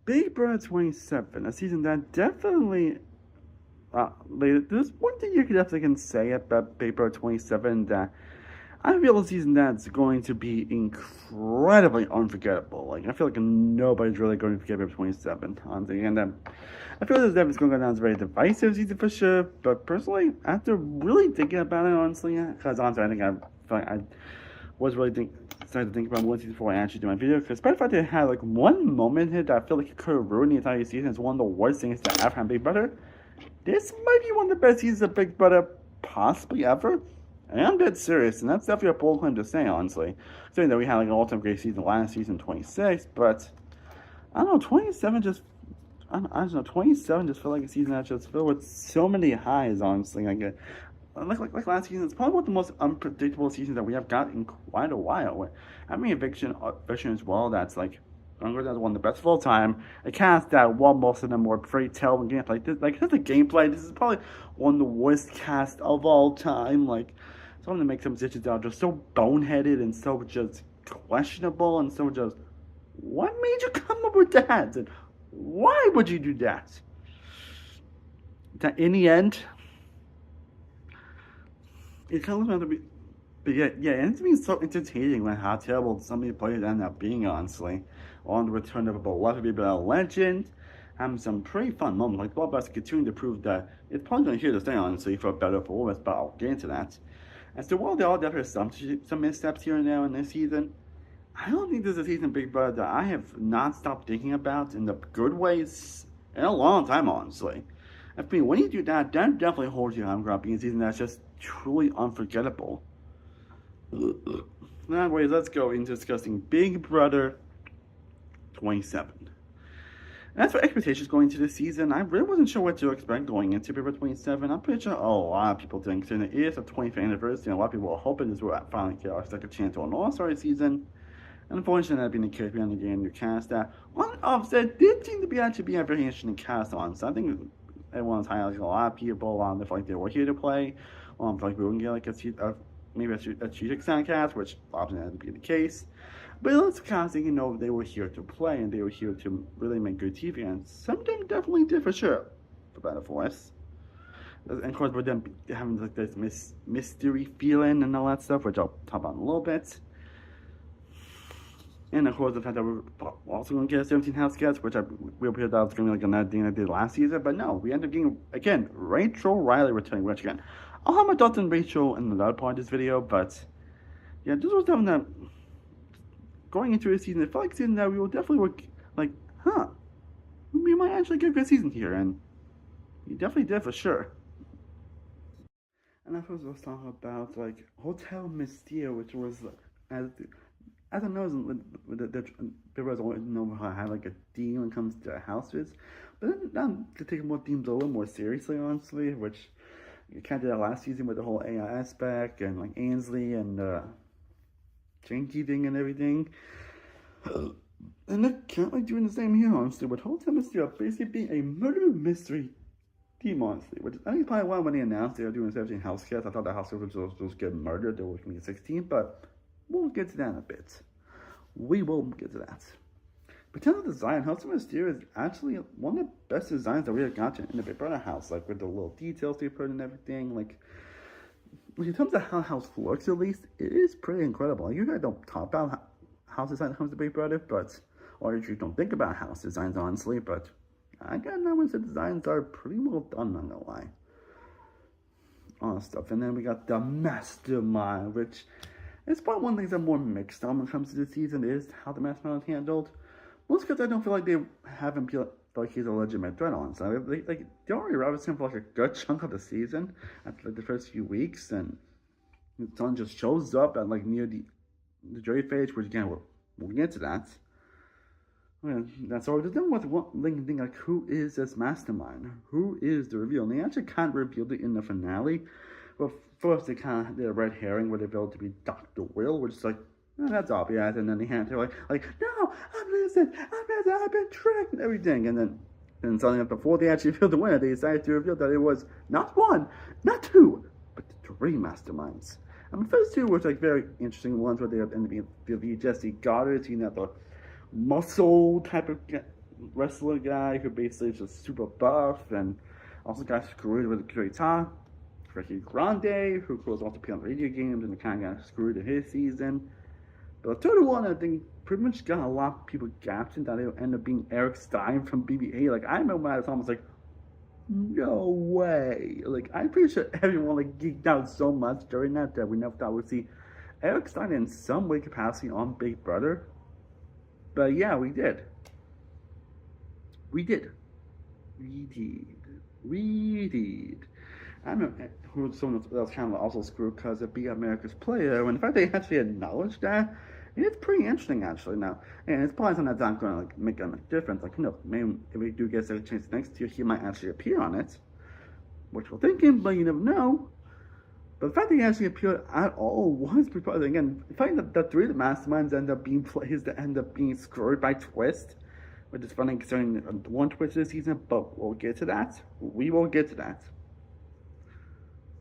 Big Brother 27, a season that definitely. There's one thing you could definitely can say about Big Brother 27 that I feel a season that's going to be incredibly unforgettable. Like I feel like nobody's really going to forget Big Brother 27, honestly, and I feel as if it's going to go down as a very divisive season for sure. But personally, after really thinking about it, honestly, because honestly, I think I feel like I was really started to think about one season before I actually do my video. Because despite the fact that it had like one moment here that I feel like it could have ruined the entire season, it's one of the worst things that ever happened Big Brother. This might be one of the best seasons of Big Brother possibly ever. And I'm dead serious, and that's definitely a bold claim to say, honestly. Saying that we had like an all-time great season last season, 26, but I don't know, 27 just I don't know, 27 just felt like a season that just filled with so many highs, honestly. Like last season, it's probably one of the most unpredictable seasons that we have got in quite a while. I mean, eviction as well. That's like, I'm going to one of the best of all time. A cast that, while most of them were pretty terrible gameplay, like the gameplay, this is probably one of the worst cast of all time. Like, some of them make some decisions that are just so boneheaded and so just questionable and so just, what made you come up with that? And why would you do that? That in the end, it kind of to be, but yeah, and it's been so entertaining, like how terrible some of the players end up being, honestly. On the return of a beloved BBL legend, having some pretty fun moments, like Bloodbath continuing to prove that it's probably going to here to stay, honestly, for better or for worse, but I'll get into that. And so while there are definitely some missteps here and there in this season, I don't think there's a season Big Brother that I have not stopped thinking about in the good ways in a long time, honestly. I mean, when you do that, that definitely holds you hungry up being a season that's just truly unforgettable. Anyways, let's go into discussing Big Brother 27. And as for expectations going into this season, I really wasn't sure what to expect going into Big Brother 27. I'm pretty sure a lot of people think it is the 25th anniversary, and a lot of people are hoping this will finally get our second chance to an All-Star season. And unfortunately, that being the case, we only get a new cast that, on offset, did seem to be actually be a very interesting cast on. So I think everyone's highlighting a lot of people. They feel like they were here to play. Feel like we wouldn't get like maybe a strategic sound cast, which often had to be the case. But let's casting, they were here to play and they were here to really make good TV, and some of them definitely did for sure, for better for us. And of course, with them having like this mystery feeling and all that stuff, which I'll talk about in a little bit. And of course, the fact that we're also going to get a 17 house guest, which we appeared that was going to be like another thing I did last season, but no, we ended up getting, again, Rachel Riley returning, which again, I'll have my thoughts on Rachel in the other part of this video, but yeah, this was something that, going into a season, it felt like a season that we will definitely work, like, we might actually get a good season here, and we definitely did for sure. And I was talking about, like, Hotel Mystere, which was, as I know, the people always know how I have like a theme when it comes to houses, but then now to take more themes a little more seriously, honestly, which you kind of did that last season with the whole AI aspect and like Ainsley and Janky thing and everything. And they're currently doing the same here, honestly, with Hotel Mystery basically being a murder mystery theme, honestly. Which I think is probably why when they announced they were doing 17 house cast, I thought the house was just get murdered. They were going to be 16, but we'll get to that in a bit. We will get to that. But in terms of design, House of Mystere is actually one of the best designs that we have gotten in the Big Brother house, like with the little details they put and everything. Like in terms of how the house looks, at least, it is pretty incredible. Like, you guys don't talk about house design when it comes to Big Brother, or you don't think about house designs, honestly, but I gotta know when the designs are pretty well done, not gonna lie. All stuff. And then we got the Mastermind, which it's probably one of the things I'm more mixed on when it comes to this season is how the Mastermind is handled. Most because I don't feel like they haven't feel like he's a legitimate threat on. So they already robbed him for like a good chunk of the season after like the first few weeks, and Son just shows up at like near the jury phase, which again we'll get to that. That's all. There's no one thing like who is this Mastermind? Who is the reveal? And they actually kind of revealed it in the finale. Well, first they kind of did a red herring where they revealed to be Dr. Will, which is like, oh, that's obvious. And then they hand to like, no, I'm innocent. I've been tricked and everything. And then suddenly before they actually revealed the winner, they decided to reveal that it was not one, not two, but three Masterminds. And the first two were like very interesting ones where they ended up being Jesse Goddard, the muscle type of wrestler guy who basically is just super buff and also got screwed with Great Talk. Ricky Grande, who was also playing on video games and kind of got screwed in his season. But the third one, I think, pretty much got a lot of people gapped in that it'll end up being Eric Stein from BB-8. Like, I remember when I was almost like, no way. Like, I'm pretty sure everyone, like, geeked out so much during that we never thought we'd see Eric Stein in some way capacity on Big Brother. But yeah, we did. We did. I remember who someone else kind of also screwed because of being America's player. And the fact they actually acknowledged that, it's pretty interesting actually now. And it's probably something that's not going to like make a difference. Like, maybe if we do get a chance next year, he might actually appear on it, which we're thinking, but you never know. But the fact that he actually appeared at all was because, again, the fact that the three of the masterminds end up being players that end up being screwed by Twist, which is funny considering one Twist this season, but we'll get to that. We will get to that.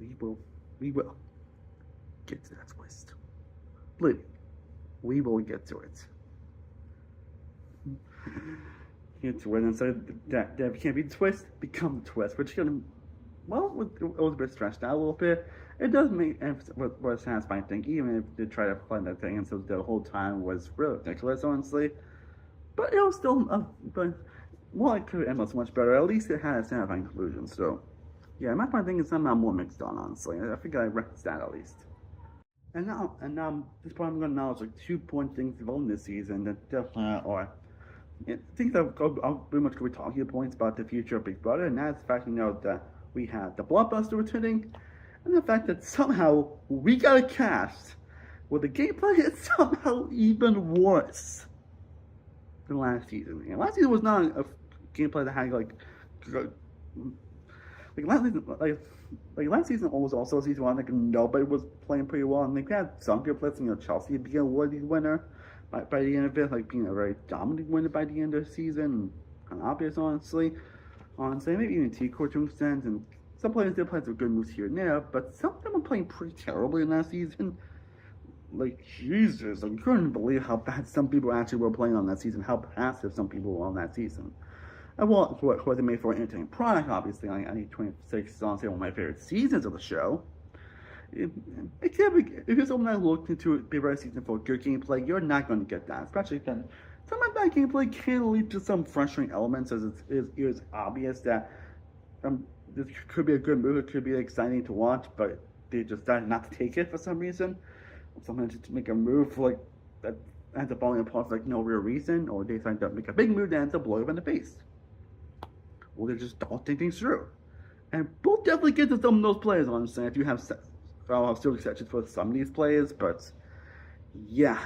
We will get to that twist. Believe me, we will get to it. Get to it, and so that if you can't be the twist, become the twist, which can, well, it was a bit stretched out a little bit. It does make what satisfying thing, even if they try to find that thing, and so the whole time was really ridiculous, honestly. But it was still, but well, it could have ended so much better. At least it had a satisfying conclusion, so. Yeah, my point thing is somehow more mixed on, honestly. I think I referenced that at least. And now, this point I'm going to acknowledge like 2 things involved in this season that definitely are things that I'll pretty much could be talking points about the future of Big Brother, and that's the fact that we have the Blockbuster returning, and the fact that somehow we got a cast where the gameplay is somehow even worse than last season. And last season was not a gameplay that had last season was also a season where like nobody was playing pretty well, and they had some good players. Chelsea being a worthy winner by the end of it, like being a very dominant winner by the end of the season, and obvious, honestly, maybe even T-Core to an extent, and some players did play some good moves here and there, but some of them were playing pretty terribly in that season. Like, Jesus, I couldn't believe how bad some people actually were playing on that season, how passive some people were on that season. And well, what they made for an entertaining product, obviously. I need 26 is honestly one of my favorite seasons of the show. If you're someone that looked into Big Brother season for good gameplay, you're not going to get that. Especially then, some of that gameplay can lead to some frustrating elements, as it is obvious that this could be a good move, it could be exciting to watch, but they just decided not to take it for some reason. Sometimes to make a move like that ends up falling apart for like no real reason, or they decide to make a big move that ends up blowing up in the face. Or they just don't think things through. And we'll definitely get to some of those players, honestly. I do have still exceptions for some of these players, but yeah.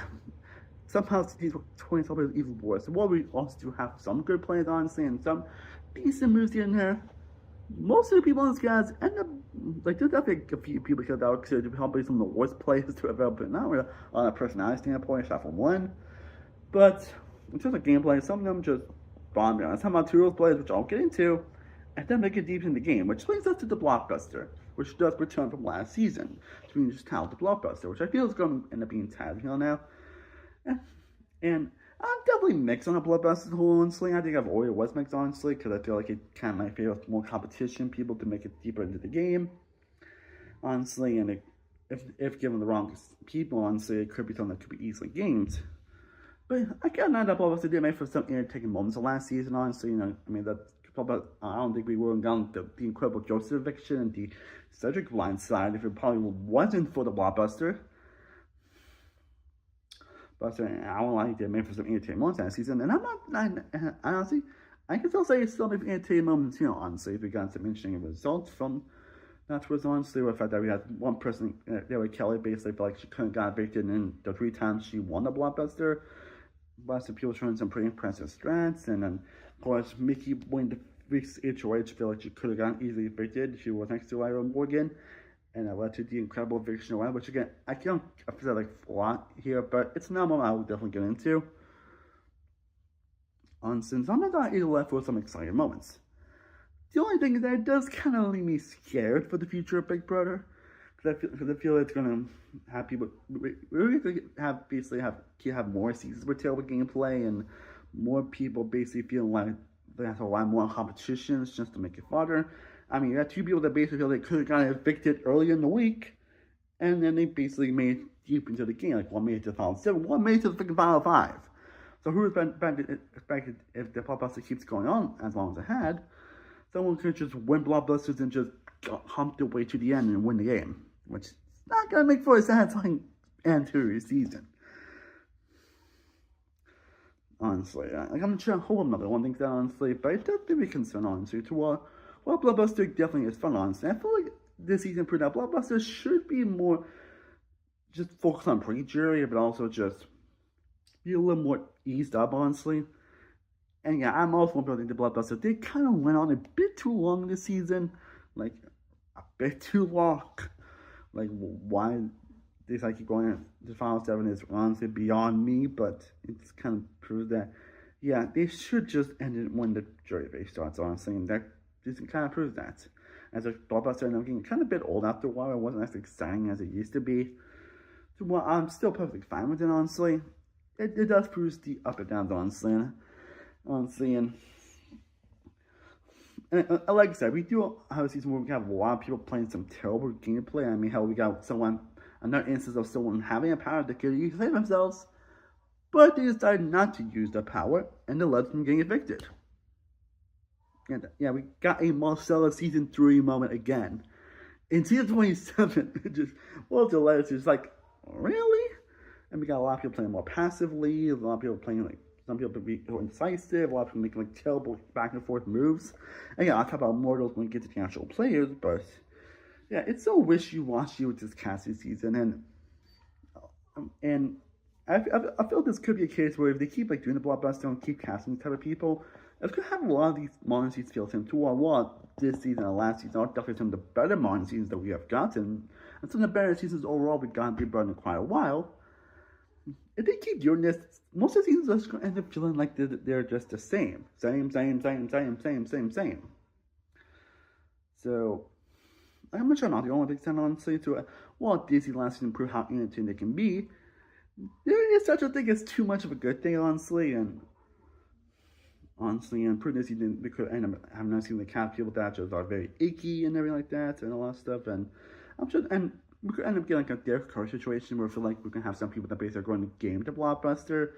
Somehow these 20 players even worse. Well, we also do have some good players, honestly, and some decent moves here and there. Most of the people on this guys end up, like, there's definitely a few people that are considered probably some of the worst players to ever, but not really on a personality standpoint, except for one. But in terms of gameplay, some of them just bomb down. Some of two of those players, which I'll get into, and then make it deep in the game, which brings us to the Blockbuster, which does return from last season. So we can just tell the Blockbuster, which I feel is going to end up being tied now. And I'm definitely mixed on the Blockbuster, honestly. I think I've always was mixed, honestly, because I feel like it kind of might feel more competition, people to make it deeper into the game, honestly. And if given the wrong people, honestly, it could be something that could be easily gamed. But I got that Blockbuster did make for some entertaining moments of last season, honestly. I mean, I don't think we would have gotten the incredible Joseph eviction and the Cedric blindside if it probably wasn't for the Blockbuster. But I don't like it made for some entertaining moments last season, and honestly, I can still say it's still maybe entertaining moments, honestly, if we got some interesting results from that was honestly the fact that we had one person, there was Kelly, basically felt like she couldn't get evicted in the 3 times she won the Blockbuster. But some people showing some pretty impressive strats, and then of course Mickey winning the week's HOH feel like she could have gotten easily evicted. She was next to Ira Morgan, and that led to the incredible eviction away, which again, I feel like a lot here, but it's not one I would definitely get into. Since I'm not either left with some exciting moments. The only thing is that it does kind of leave me scared for the future of Big Brother. Because I feel it's going to have people, we're going to have more seasons with terrible gameplay and more people basically feeling like they have a lot more competitions just to make it harder. I mean, you had two people that basically feel they could have gotten evicted early in the week, and then they basically made it deep into the game. Like one made it to the final seven, one made it to the freaking final five. So who expected if the blockbuster keeps going on as long as it had, someone could just win blockbusters and just hump their way to the end and win the game, which is not gonna make for a satisfying end to your season. Honestly, like I'm trying to hold another one thing that honestly, but it does give me concern honestly. To well, Blockbuster definitely is fun honestly. I feel like this season proved that Blockbuster should be more just focused on pre-jury, but also just be a little more eased up honestly. And yeah, I'm also building the Blockbuster. They kind of went on a bit too long this season, like a bit too long. Like why they like keep going to the final seven is honestly beyond me, but it's kind of proves that yeah, they should just end it when the jury base starts honestly, and that just kind of proves that. As a blockbuster, and I'm getting kind of a bit old after a while. It wasn't as exciting as it used to be. So well, I'm still perfectly fine with it honestly. It does prove the up and downs honestly, and like I said, we do have a season where we have a lot of people playing some terrible gameplay. I mean, hell, we got another instance of someone having a power that could save themselves, but they decided not to use the power, and it led them getting evicted. And yeah, we got a Marcella season 3 moment again. In season 27, it just, what was the letters? It's like, really? And we got a lot of people playing more passively, a lot of people playing like, some people be indecisive, a lot of people making like terrible back and forth moves. And yeah, I'll talk about more of those when we get to the actual players, but yeah, it's so wishy-washy with this casting season, and I feel this could be a case where if they keep like doing the blockbuster and keep casting these type of people, it's gonna have a lot of these modern seasons feel to a lot this season and last season are definitely some of the better modern seasons that we have gotten, and some of the better seasons overall we've gotten been in quite a while. If they keep doing this, most of the seasons are just gonna end up feeling like they're just the same. So I'm not sure not the only big extent honestly to Walt Disney last season proved how entertaining they can be. There is such a thing as too much of a good thing honestly, and pretty season we could end up having not seen the cast people that just are very icky and everything like that and a lot of stuff, and I'm sure and we could end up getting like a Derek Carr situation where I feel like we're gonna have some people that basically are going to game the blockbuster.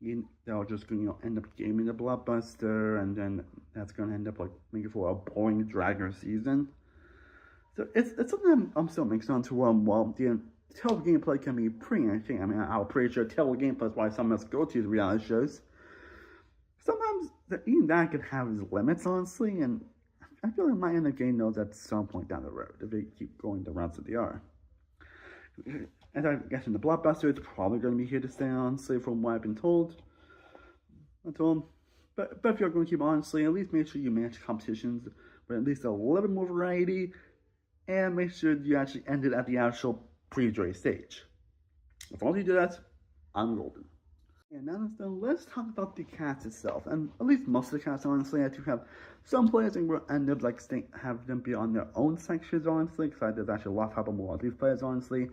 They're just going to end up gaming the blockbuster, and then that's going to end up like making for a boring dragger season. So it's something I'm still mixed on to while the terrible gameplay can be pretty interesting. I mean, I'm pretty sure terrible gameplay is why some of us go to these reality shows. Sometimes even that can have its limits, honestly, and I feel like my end of game knows at some point down the road if they keep going the routes that they are. And I guess in the blockbuster, it's probably going to be here to stay, honestly, from what I've been told. But if you're going to keep honestly, at least make sure you manage competitions with at least a little bit more variety, and make sure you actually end it at the actual pre-jury stage. As long as you do that, I'm golden. And now let's talk about the cast itself, and at least most of the cast, honestly. I do have some players and will end up like have them be on their own sections, honestly, because there's actually a lot of help more of these players, honestly.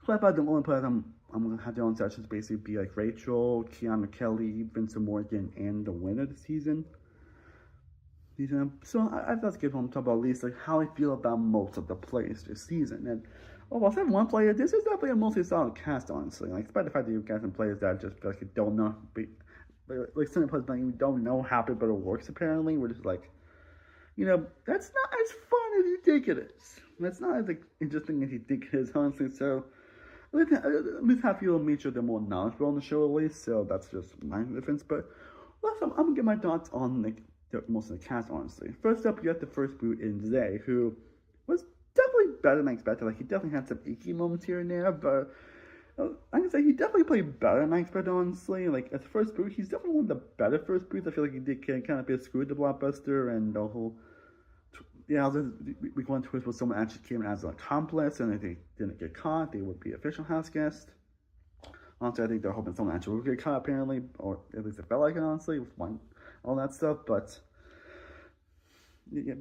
So about the only players I'm gonna have their own sections basically be like Rachel, Kiana Kelly, Vincent Morgan, and the winner of the season. So I'd like to give them talk about at least like how I feel about most of the players this season. And while I have one player, this is definitely a mostly solid cast, honestly. Like despite the fact that you've got some players that just like don't know, like some players like you don't know how it better works. Apparently, we're just like, that's not as fun as you think it is. That's not as like, interesting as you think it is, honestly. So at least have people make sure they're more knowledgeable on the show at least. So that's just my difference. But I'm gonna get my thoughts on like most of the cast, honestly. First up, you have the first boot in Zay, who was definitely better than I expected. Like, he definitely had some icky moments here and there, but I can say he definitely played better than I expected, honestly. Like, as first boot, he's definitely one of the better first boots. I feel like he did kind of be screwed the blockbuster, and the whole, we went twist where someone actually came in as an accomplice, and if they didn't get caught, they would be official house guest. Honestly, I think they're hoping someone actually would get caught, apparently, or at least it felt like it, honestly, with all that stuff, but he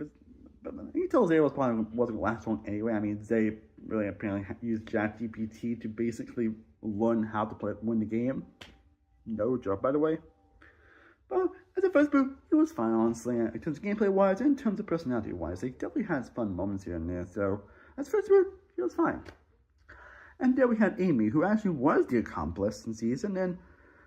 told Zay wasn't the last one anyway. I mean, Zay really apparently used ChatGPT to basically learn how to win the game. No joke, by the way. But as a first boot, it was fine, honestly. In terms of gameplay wise, and in terms of personality wise, it definitely has fun moments here and there. So, as first boot, it was fine. And there we had Amy, who actually was the accomplice in season, and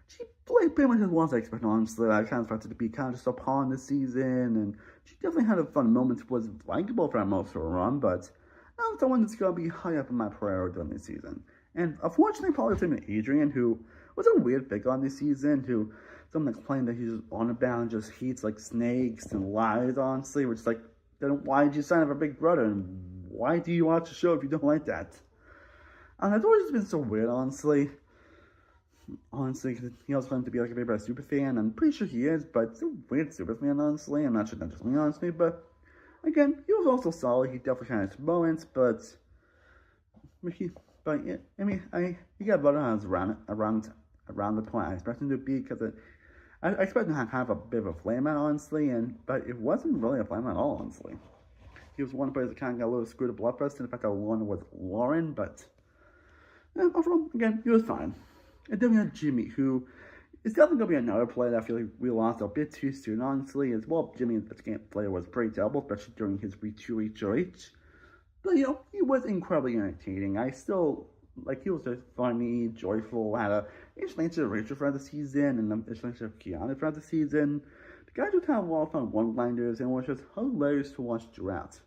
she played pretty much as well as I expected, honestly. I kind of expected to be kind of just a pawn this season, and she definitely had a fun moment, was likable for most of her run, but not someone that's going to be high up in my priority on this season. And unfortunately, probably the same with Adrian, who was a weird figure on this season, who someone that claimed that he's just on about and just hates like snakes and lies, honestly, which is like, then why did you sign up for Big Brother, and why do you watch the show if you don't like that? And it's always been so weird, honestly. Honestly, because he also claimed to be like a Big Brother super fan. I'm pretty sure he is, but it's a weird super fan, honestly. I'm not sure that's just me, honestly, but again, he was also solid. He definitely had his moments, but yeah, I mean, he got better on his around the point I expected him to be, because I expected him to have a bit of a flame out, honestly, but it wasn't really a flame at all, honestly. He was one of the players that kind of got a little screwed up blood pressure, and the fact that one was Lauren, but yeah, overall, again, he was fine. And then we had Jimmy, who is definitely going to be another player that I feel like we lost a bit too soon, honestly. As well, Jimmy, this game player, was pretty terrible, especially during his week 2 HOH. But, you know, he was incredibly entertaining. I still, like, he was just funny, joyful, had a interesting Rachel throughout the season, and an interesting Kiana throughout the season. The guy just had a lot of fun one-liners, and was just hilarious to watch throughout.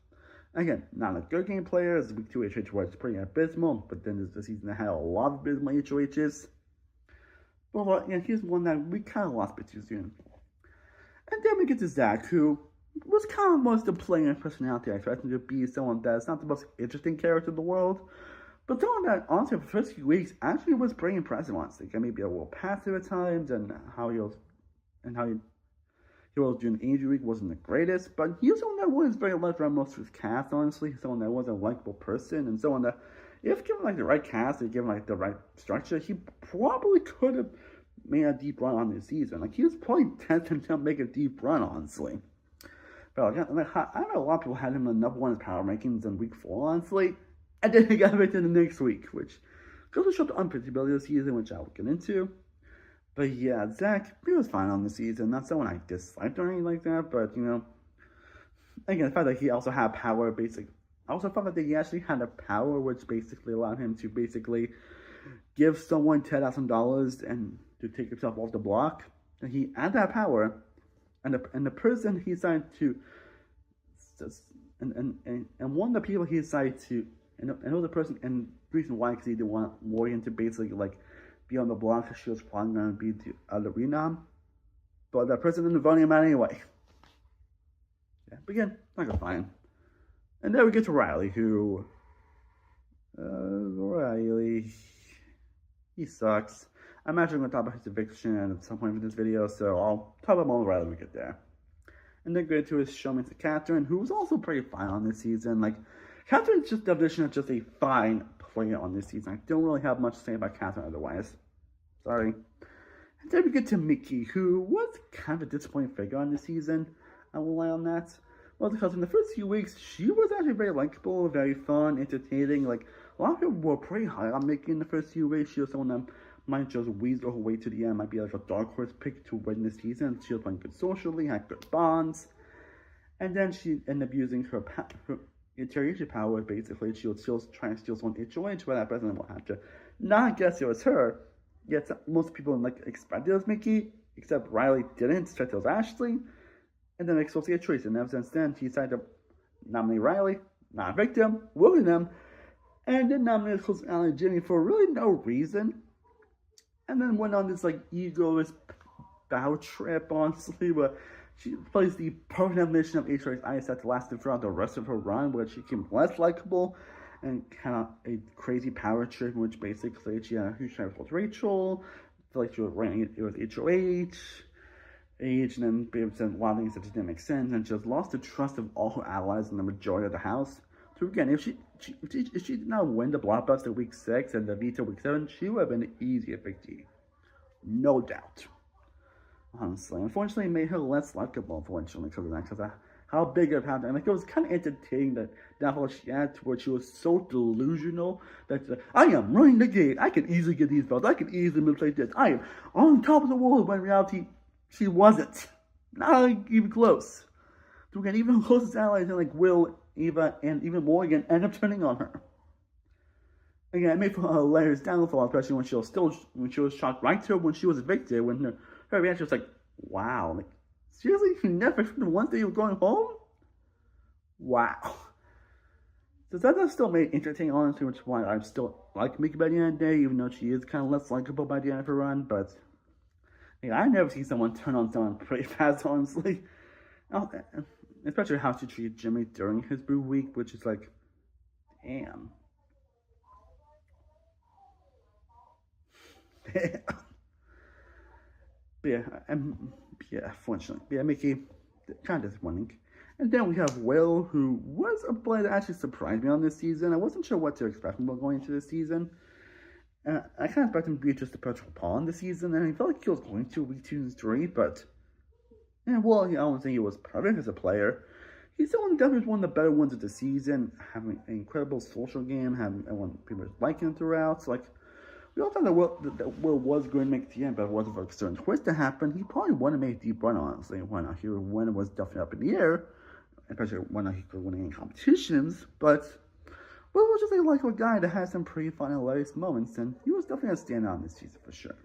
Again, not a good game player, as week 2 HOH was pretty abysmal, but then the season had a lot of abysmal HOHs. But yeah, he's one that we kind of lost a bit too soon. And then we get to Zach, who was kind of most the player personality I expected to be someone that's not the most interesting character in the world, but someone that, honestly, for the first few weeks, actually was pretty impressive, honestly. He maybe a little passive at times, and how he was during Angel Week wasn't the greatest, but he was someone that was very liked around most of his cast, honestly. Someone that was a likable person, and someone that, if given like the right cast and given like the right structure, he probably could have made a deep run on this season. Like, he was probably tempted to make a deep run, honestly. But like, I know a lot of people had him in number 1 power rankings in week 4, honestly, and then he got right in the next week, which goes to show the unpredictability of the season, which I will get into. But yeah, Zach, he was fine on the season. Not someone I disliked or anything like that, but, you know, again, the fact that he also had power, basically, I also found that he actually had a power which basically allowed him to basically give someone $10,000 and to take himself off the block. And he had that power, and the person he decided to, and one of the people he decided to, and another person, and the reason why, because he didn't want Morgan to basically like be on the block, because she was probably going to be the arena, but that person ended up voting him out anyway. Yeah, but again, not gonna find. And then we get to Riley, who, he sucks. I'm actually going to talk about his eviction at some point in this video, so I'll talk about more Riley when we get there. And then go to his showman to Catherine, who was also pretty fine on this season. Like, Catherine's just definition of just a fine player on this season. I don't really have much to say about Catherine otherwise. Sorry. And then we get to Mickey, who was kind of a disappointing figure on this season. I will lie on that. Well, because in the first few weeks, she was actually very likable, very fun, entertaining. Like, a lot of people were pretty high on Mickey in the first few weeks. She was someone that might just weasel her way to the end, might be like a dark horse pick to win this season. She was playing good socially, had good bonds. And then she ended up using her interrogation power, basically. She was still trying to steal someone HOH, where that person will have to not guess it was her. Yet most people like expected it was Mickey, except Riley didn't, expect it was Ashley. And then makes supposed to get a choice. And ever since then, she decided to nominate Riley, not a victim, William, and then nominated close ally Jimmy for really no reason. And then went on this like egoist bow trip, honestly, where she plays the perfect definition of HOH IS that lasted throughout the rest of her run, where she became less likable and kind of a crazy power trip, in which basically she had a huge trial with Rachel, felt like she was running it with HOH, and then a lot of things that just didn't make sense, and she just lost the trust of all her allies and the majority of the house. So again, if she did not win the blockbuster week 6 and the veto week 7, she would have been an easy victory, no doubt. Honestly, unfortunately, it made her less likable. Unfortunately, because of that, because of how big of happened. Like, it was kind of entertaining that she had, to where she was so delusional that I am running the game. I can easily get these votes. I can easily manipulate this. I am on top of the world. When in reality, She wasn't. Not like, even close. So again, even closest allies like Will, Eva, and even Morgan end up turning on her. Again, it made for a hilarious downfall, especially when she was shocked right to her when she was evicted, when her reaction was like, wow, like, seriously, you never the one day you were going home? Wow. So that does still make it entertaining, honestly, which is why I still like Mickey by the end of the day, even though she is kind of less likable by the end of her run, but I never see someone turn on someone pretty fast, honestly. Especially how she treated Jimmy during his brew week, which is like, damn. Fortunately. But yeah, Mickey, kind of disappointing. And then we have Will, who was a player that actually surprised me on this season. I wasn't sure what to expect from Will going into this season. I kind of expected him to be just a partial pawn this season, and I felt like he was going to week 2 and 3, but well, I don't think he was perfect as a player. He's still definitely one of the better ones of the season, having an incredible social game, having everyone people liking him throughout. So, like, we all thought that Will was going to make the end, but it wasn't for a certain twist to happen. He probably wouldn't have made a deep run, honestly, when it was definitely up in the air, especially when he could win any competitions. But Will was just a likable guy that had some pretty fun and hilarious moments, and he was definitely a standout this season for sure.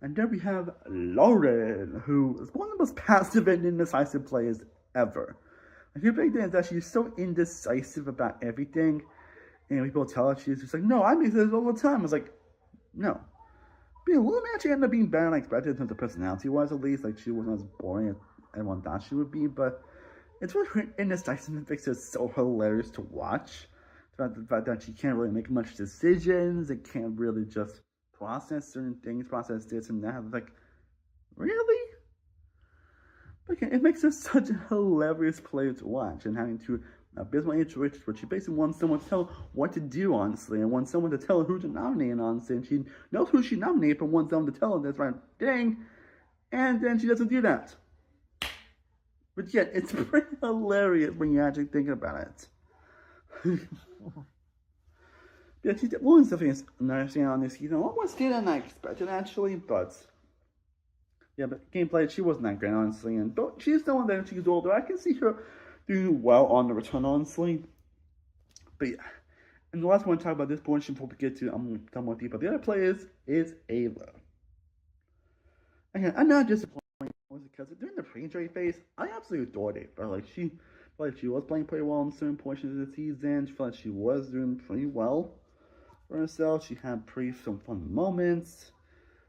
And then we have Lauren, who is one of the most passive and indecisive players ever. Like, her big thing is that she's so indecisive about everything. And people tell her she's just like, no, I make this all the time. I was like, no. But yeah, Lauren actually ended up being better than I expected in terms of personality-wise, at least. Like, she wasn't as boring as everyone thought she would be. But it's really her indecisiveness makes her so hilarious to watch. The fact that she can't really make much decisions. It can't really just process certain things, process this and that. It's like, really? But again, it makes her such a hilarious player to watch, and having to abysmal intuition, where she basically wants someone to tell her what to do, honestly, and wants someone to tell her who to nominate, honestly, and she knows who she nominated, but wants someone to tell her that's right thing, and then she doesn't do that. But yet, it's pretty hilarious when you actually think about it. Yeah, she's definitely nursing on this season. A lot more skill than I expected, actually, but yeah, but gameplay, she wasn't that great, honestly, and but she's still one that she's older. I can see her doing well on the return, honestly. But yeah, and the last one to talk about this portion before we get to talk more deep about the other players is Ava. Again, I'm not disappointed because during the pre-injury phase, I absolutely adored Ava. Like, she was playing pretty well in certain portions of the season. She felt like she was doing pretty well for herself. She had some fun moments.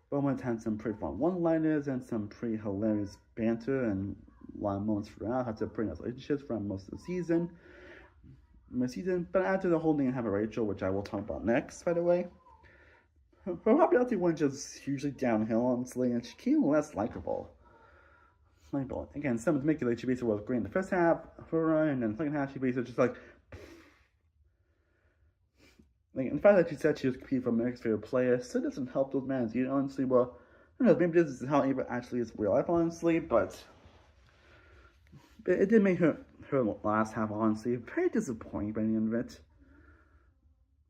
Bowman had some pretty fun one-liners and some pretty hilarious banter and a lot of moments throughout. Had some pretty nice relationships throughout most of the season. But after the whole thing, I have a Rachel, which I will talk about next, by the way. Her popularity went just hugely downhill, honestly, and she became less likable. Again, some of the Mickey, she basically was great in the first half of her run, and then the second half, she basically just like the fact that she said she was competing for America's favorite player still doesn't help those men either, honestly. Well, who knows, maybe this is how Ava actually is real life, honestly, but it did make her last half, honestly, very disappointing by the end of it.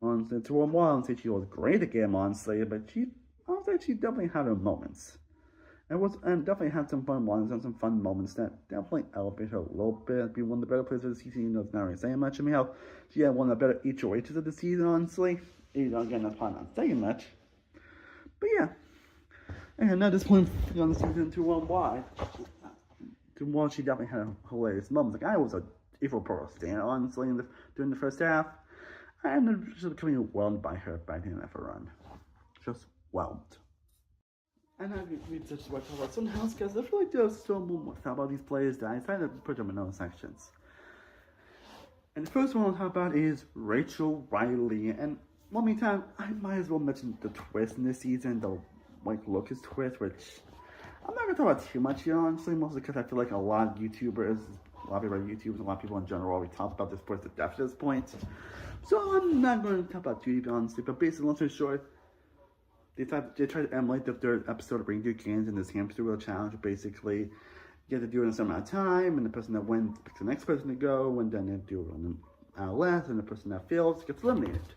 Honestly, to a while, honestly, she was great again, honestly, but she definitely had her moments. And definitely had some fun ones and some fun moments that definitely elevated her a little bit. Be one of the better players of the season, even though it's not really saying much. I mean, how she had one of the better HOHs of the season, honestly. Again, that's probably not saying much. But yeah. And at this point on the season, why she definitely had hilarious moments. Like, I was a April Pro stan, honestly, during the first half. I ended up just becoming whelmed by her by the end of her run. Just whelmed. And I read such what talk about something else, because I feel like there's still more to talk about these players that I decided to put them in other sections. And the first one I'll talk about is Rachel Riley. And one meantime, I might as well mention the twist in this season, the Lucas twist, which I'm not gonna talk about too much here, honestly, mostly because I feel like a lot of YouTubers, a lot of people on YouTube, a lot of people in general already talk about this twist to death at this point. So I'm not going to talk about too deep, honestly, but basically, long story short, they tried to emulate the third episode of Reindeer Games in this hamster wheel challenge. Basically, you have to do it in a certain amount of time, and the person that wins picks the next person to go, and then they do it on an hour less, and the person that fails gets eliminated.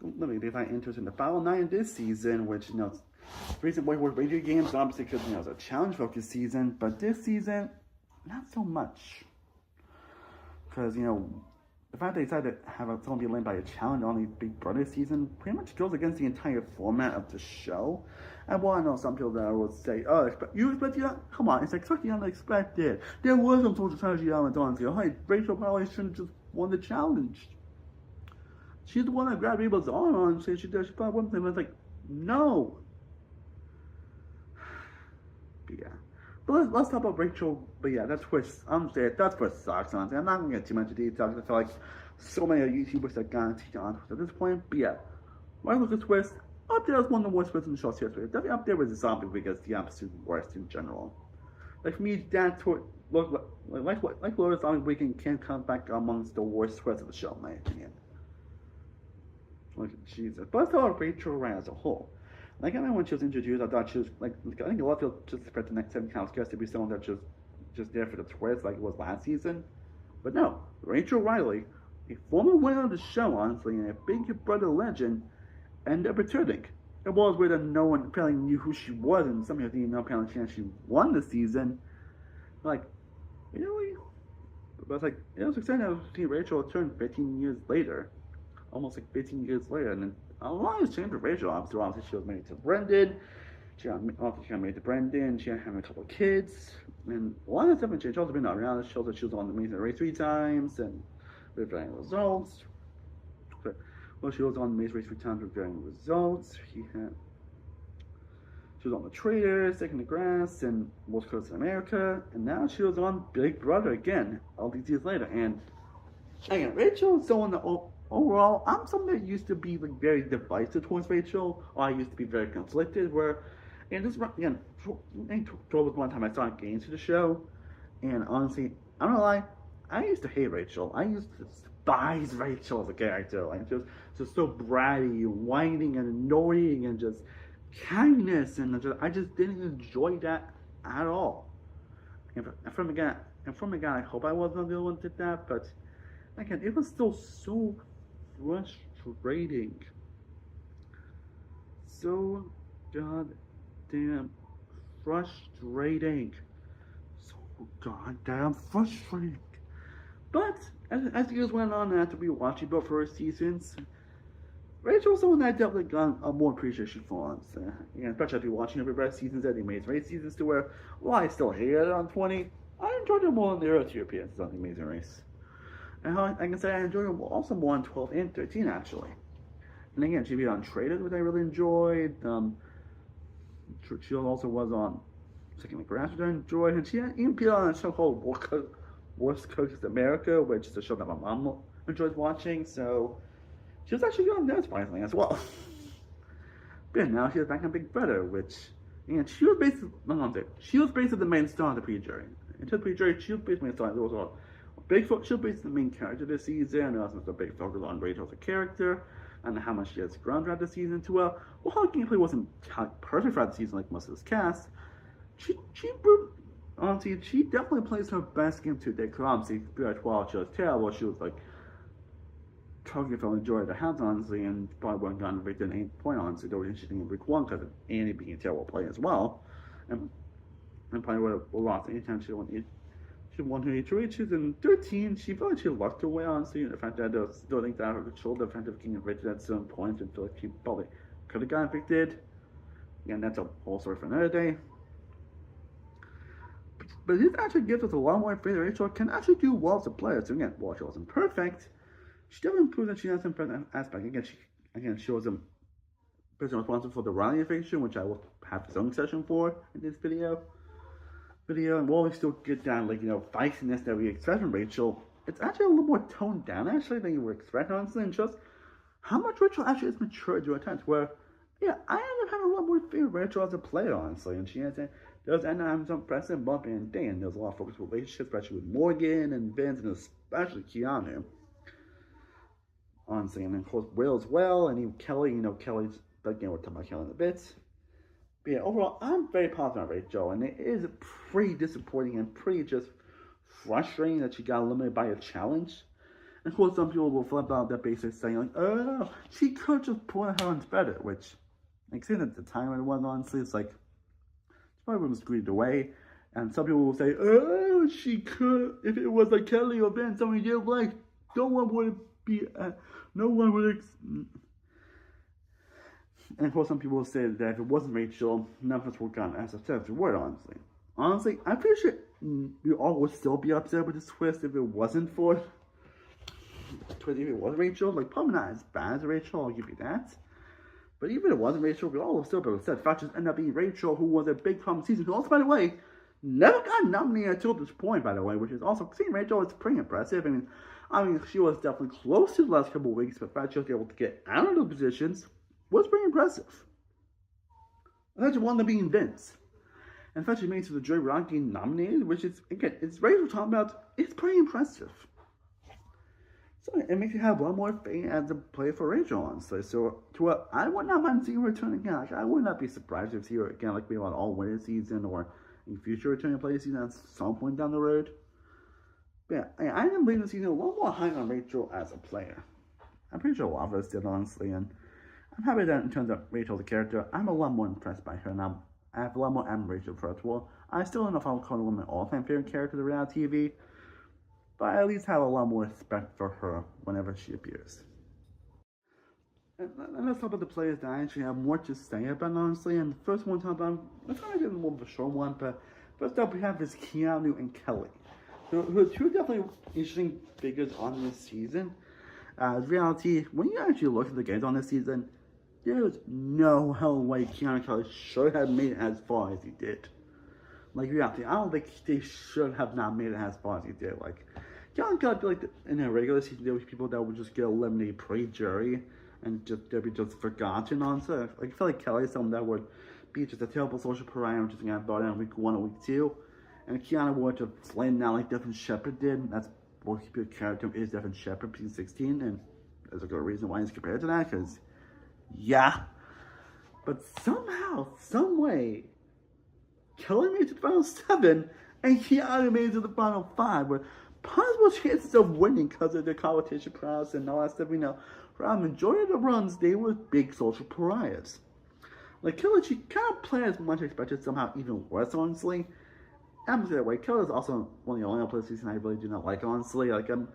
They find interest in the final 9 this season, which, recent Whitewood Radio games, obviously because it was a challenge-focused season, but this season, not so much. Because, the fact they decided to have someone be led by a challenge on the Big Brother season pretty much goes against the entire format of the show. And while I know some people that would say, oh, you expect the come on, it's expect the unexpected. There was some sort of strategy elements on here. Hey, Rachel probably shouldn't just won the challenge. She's the one that grabbed people's arm and said she probably wouldn't. And it's like, no. But yeah. But let's talk about Rachel. But yeah, that twist, I'm saying that twist sucks, honestly. I'm not going to get too much into details. I feel like so many YouTubers that got on at this point. But yeah, when I look at twist, up there is one of the worst twists in the show's history. Definitely up there with the zombie because the absolute worst in general. Like for me, that twist, like Lotus Zombie Weekend can come back amongst the worst twists of the show, in my opinion. Like Jesus. But let's talk about Rachel Ryan as a whole. Like, I know when she was introduced, I thought she was, like I think a lot of people just expect the next 7 counts guest to be someone that's just there for the twist, like it was last season. But no, Rachel Riley, a former winner of the show, honestly, and a Big Brother legend, ended up returning. It was weird that no one apparently knew who she was, and some people didn't know apparently she won the season. Like, really? But it's like, it was exciting to see Rachel return 15 years later. Almost like 15 years later, and then a lot has changed with Rachel. Obviously, she was married to Brendan. She got married to Brendan. She had a couple of kids, and a lot of stuff has changed. She's also been on reality shows that she was on the Amazing Race 3 times, and with varying results. But, well, she was on the Amazing Race 3 times with varying results. She was on The Traitors, Taking the Grass, and Most Coast in America, and now she was on Big Brother again, all these years later. And again, Rachel is someone that overall, I'm someone that used to be like very divisive towards Rachel, or I used to be very conflicted. Where, and this again, 12 was one time I started getting into the show, and honestly, I'm not gonna lie, I used to hate Rachel. I used to despise Rachel as a character, like just so bratty, whining, and annoying, and just kindness, and I just didn't enjoy that at all. And from again, I hope I wasn't the only one that did that, but again, it was still so frustrating. So goddamn frustrating. So goddamn frustrating. But as the years went on, after we watched both first seasons, Rachel was someone that I definitely got a more appreciation for. Especially after watching every rest seasons that they made race seasons to where, while I still hated it on 20, I enjoyed it more than the earlier 2 appearances on the Amazing Race. And I can say I enjoyed it also more on 12 and 13, actually. And again, she appeared on Traded, which I really enjoyed. She also was on Taking the Grass, which I enjoyed. And she even appeared on a show called Worst Cooks in America, which is a show that my mom enjoys watching. So she was actually good on that, surprisingly, as well. But now she was back on Big Brother, which, and she was basically the main star of the pre-jury. Until the pre-jury, she was basically the main star. There was she'll be the main character this season, and also a big focus on Rachel as a character, and how much she has grown throughout the season too. Well, her gameplay wasn't perfect throughout the season like most of this cast. She definitely plays her best game to date. Obviously, while she was terrible, she was like talking from the joy of the house, honestly, and probably wouldn't have gotten victim at any point, honestly. That was interesting in week 1 because of Annie being a terrible player as well, and probably would have lost anytime she won her HOHs. In 13, she felt like she lucked her way, honestly, and the fact that there was still things out of her control, the fact of getting evicted at certain points, and feel like she probably could have gotten evicted. Again, that's a whole story for another day. But this actually gives us a lot more faith that Rachel can actually do well as a player. So again, while she wasn't perfect, she definitely improved that she has some present aspect. She was a person responsible for the Riley eviction, which I will have its own session for in this video. And while we still get that, feistiness that we expect from Rachel, it's actually a little more toned down, actually, than you would expect, honestly, and just how much Rachel actually has matured during times where, yeah, I end up having a lot more faith with Rachel as a player, honestly, and she does end up having some precedent bump in day, and there's a lot of focus with relationships, especially with Morgan and Vince, and especially Keanu, honestly, and then, of course, Will as well, and even Kelly, Kelly's, again, we'll talk about Kelly in a bit. But yeah, overall, I'm very positive on Rachel, and it is pretty disappointing and pretty just frustrating that she got eliminated by a challenge. And of course, some people will flip out that basically saying, like, oh, she could just pull her hands better, which, Like, saying at the time it was, honestly, it's like, she probably was greeted away. And some people will say, oh, she could, if it was like Kelly or Ben, someone you didn't like, no one would be, no one would, and of course some people will say that if it wasn't Rachel, none of us would have gotten as upset as we were, honestly. Honestly, I'm pretty sure we all would still be upset with this twist if it wasn't for, if it was Rachel. Like, probably not as bad as Rachel, I'll give you that. But even if it wasn't Rachel, we all would still be upset. Fact just ended up being Rachel, who was a big problem season, who also, by the way, never got nominated until this point, by the way, which is also, seeing Rachel is pretty impressive. I mean, she was definitely close to the last couple of weeks, but the fact she was able to get out of those positions was pretty impressive. I thought she wanted to be in Vince. And the fact she made it to the jury without getting nominated, which is, again, it's Rachel talking about, it's pretty impressive. So it makes you have a lot more faith as a player for Rachel, honestly. So I would not mind seeing her return again. Like, I would not be surprised to see her again, like maybe on all-winner season or in future returning play season at some point down the road. But yeah, I am believing the season a little more high on Rachel as a player. I'm pretty sure a lot of us did, honestly, and I'm happy that in terms of Rachel the character, I'm a lot more impressed by her, and I have a lot more admiration for her. Well, I still don't know if I would call her my all-time favorite character of reality TV, but I at least have a lot more respect for her whenever she appears. And let's talk about the players that I actually have more to say about, honestly. And the first one to talk about, let's kind of get more of a short one, but first up we have is Keanu and Kelly, who are two definitely interesting figures on this season. Reality, when you actually look at the games on this season, there's no hell way Keanu and Kelly should have made it as far as he did. Like, reality, I don't think they should have not made it as far as he did. Like, Keanu and Kelly, I feel like in a regular season, there was people that would just get eliminated pre-jury and they'd be just forgotten on. So, like, I feel like Kelly is someone that would be just a terrible social pariah, just gonna brought in week 1 or week 2. And Keanu would have slain down like Devin Shepard did. That's what his character is, Devin Shepard, season 16. And there's a good reason why he's compared to that, because, yeah. But somehow, some way, Kelly made it to the final 7, and Keanu made it to the final 5, with possible chances of winning because of their competition prowess and all that stuff. You know, for a majority of the runs, they were big social pariahs. Like, Kelly, she kind of played as much as expected, somehow even worse, honestly. I'm gonna say that way. Kelly is also one of the only players season I really do not like, honestly. Like, I'm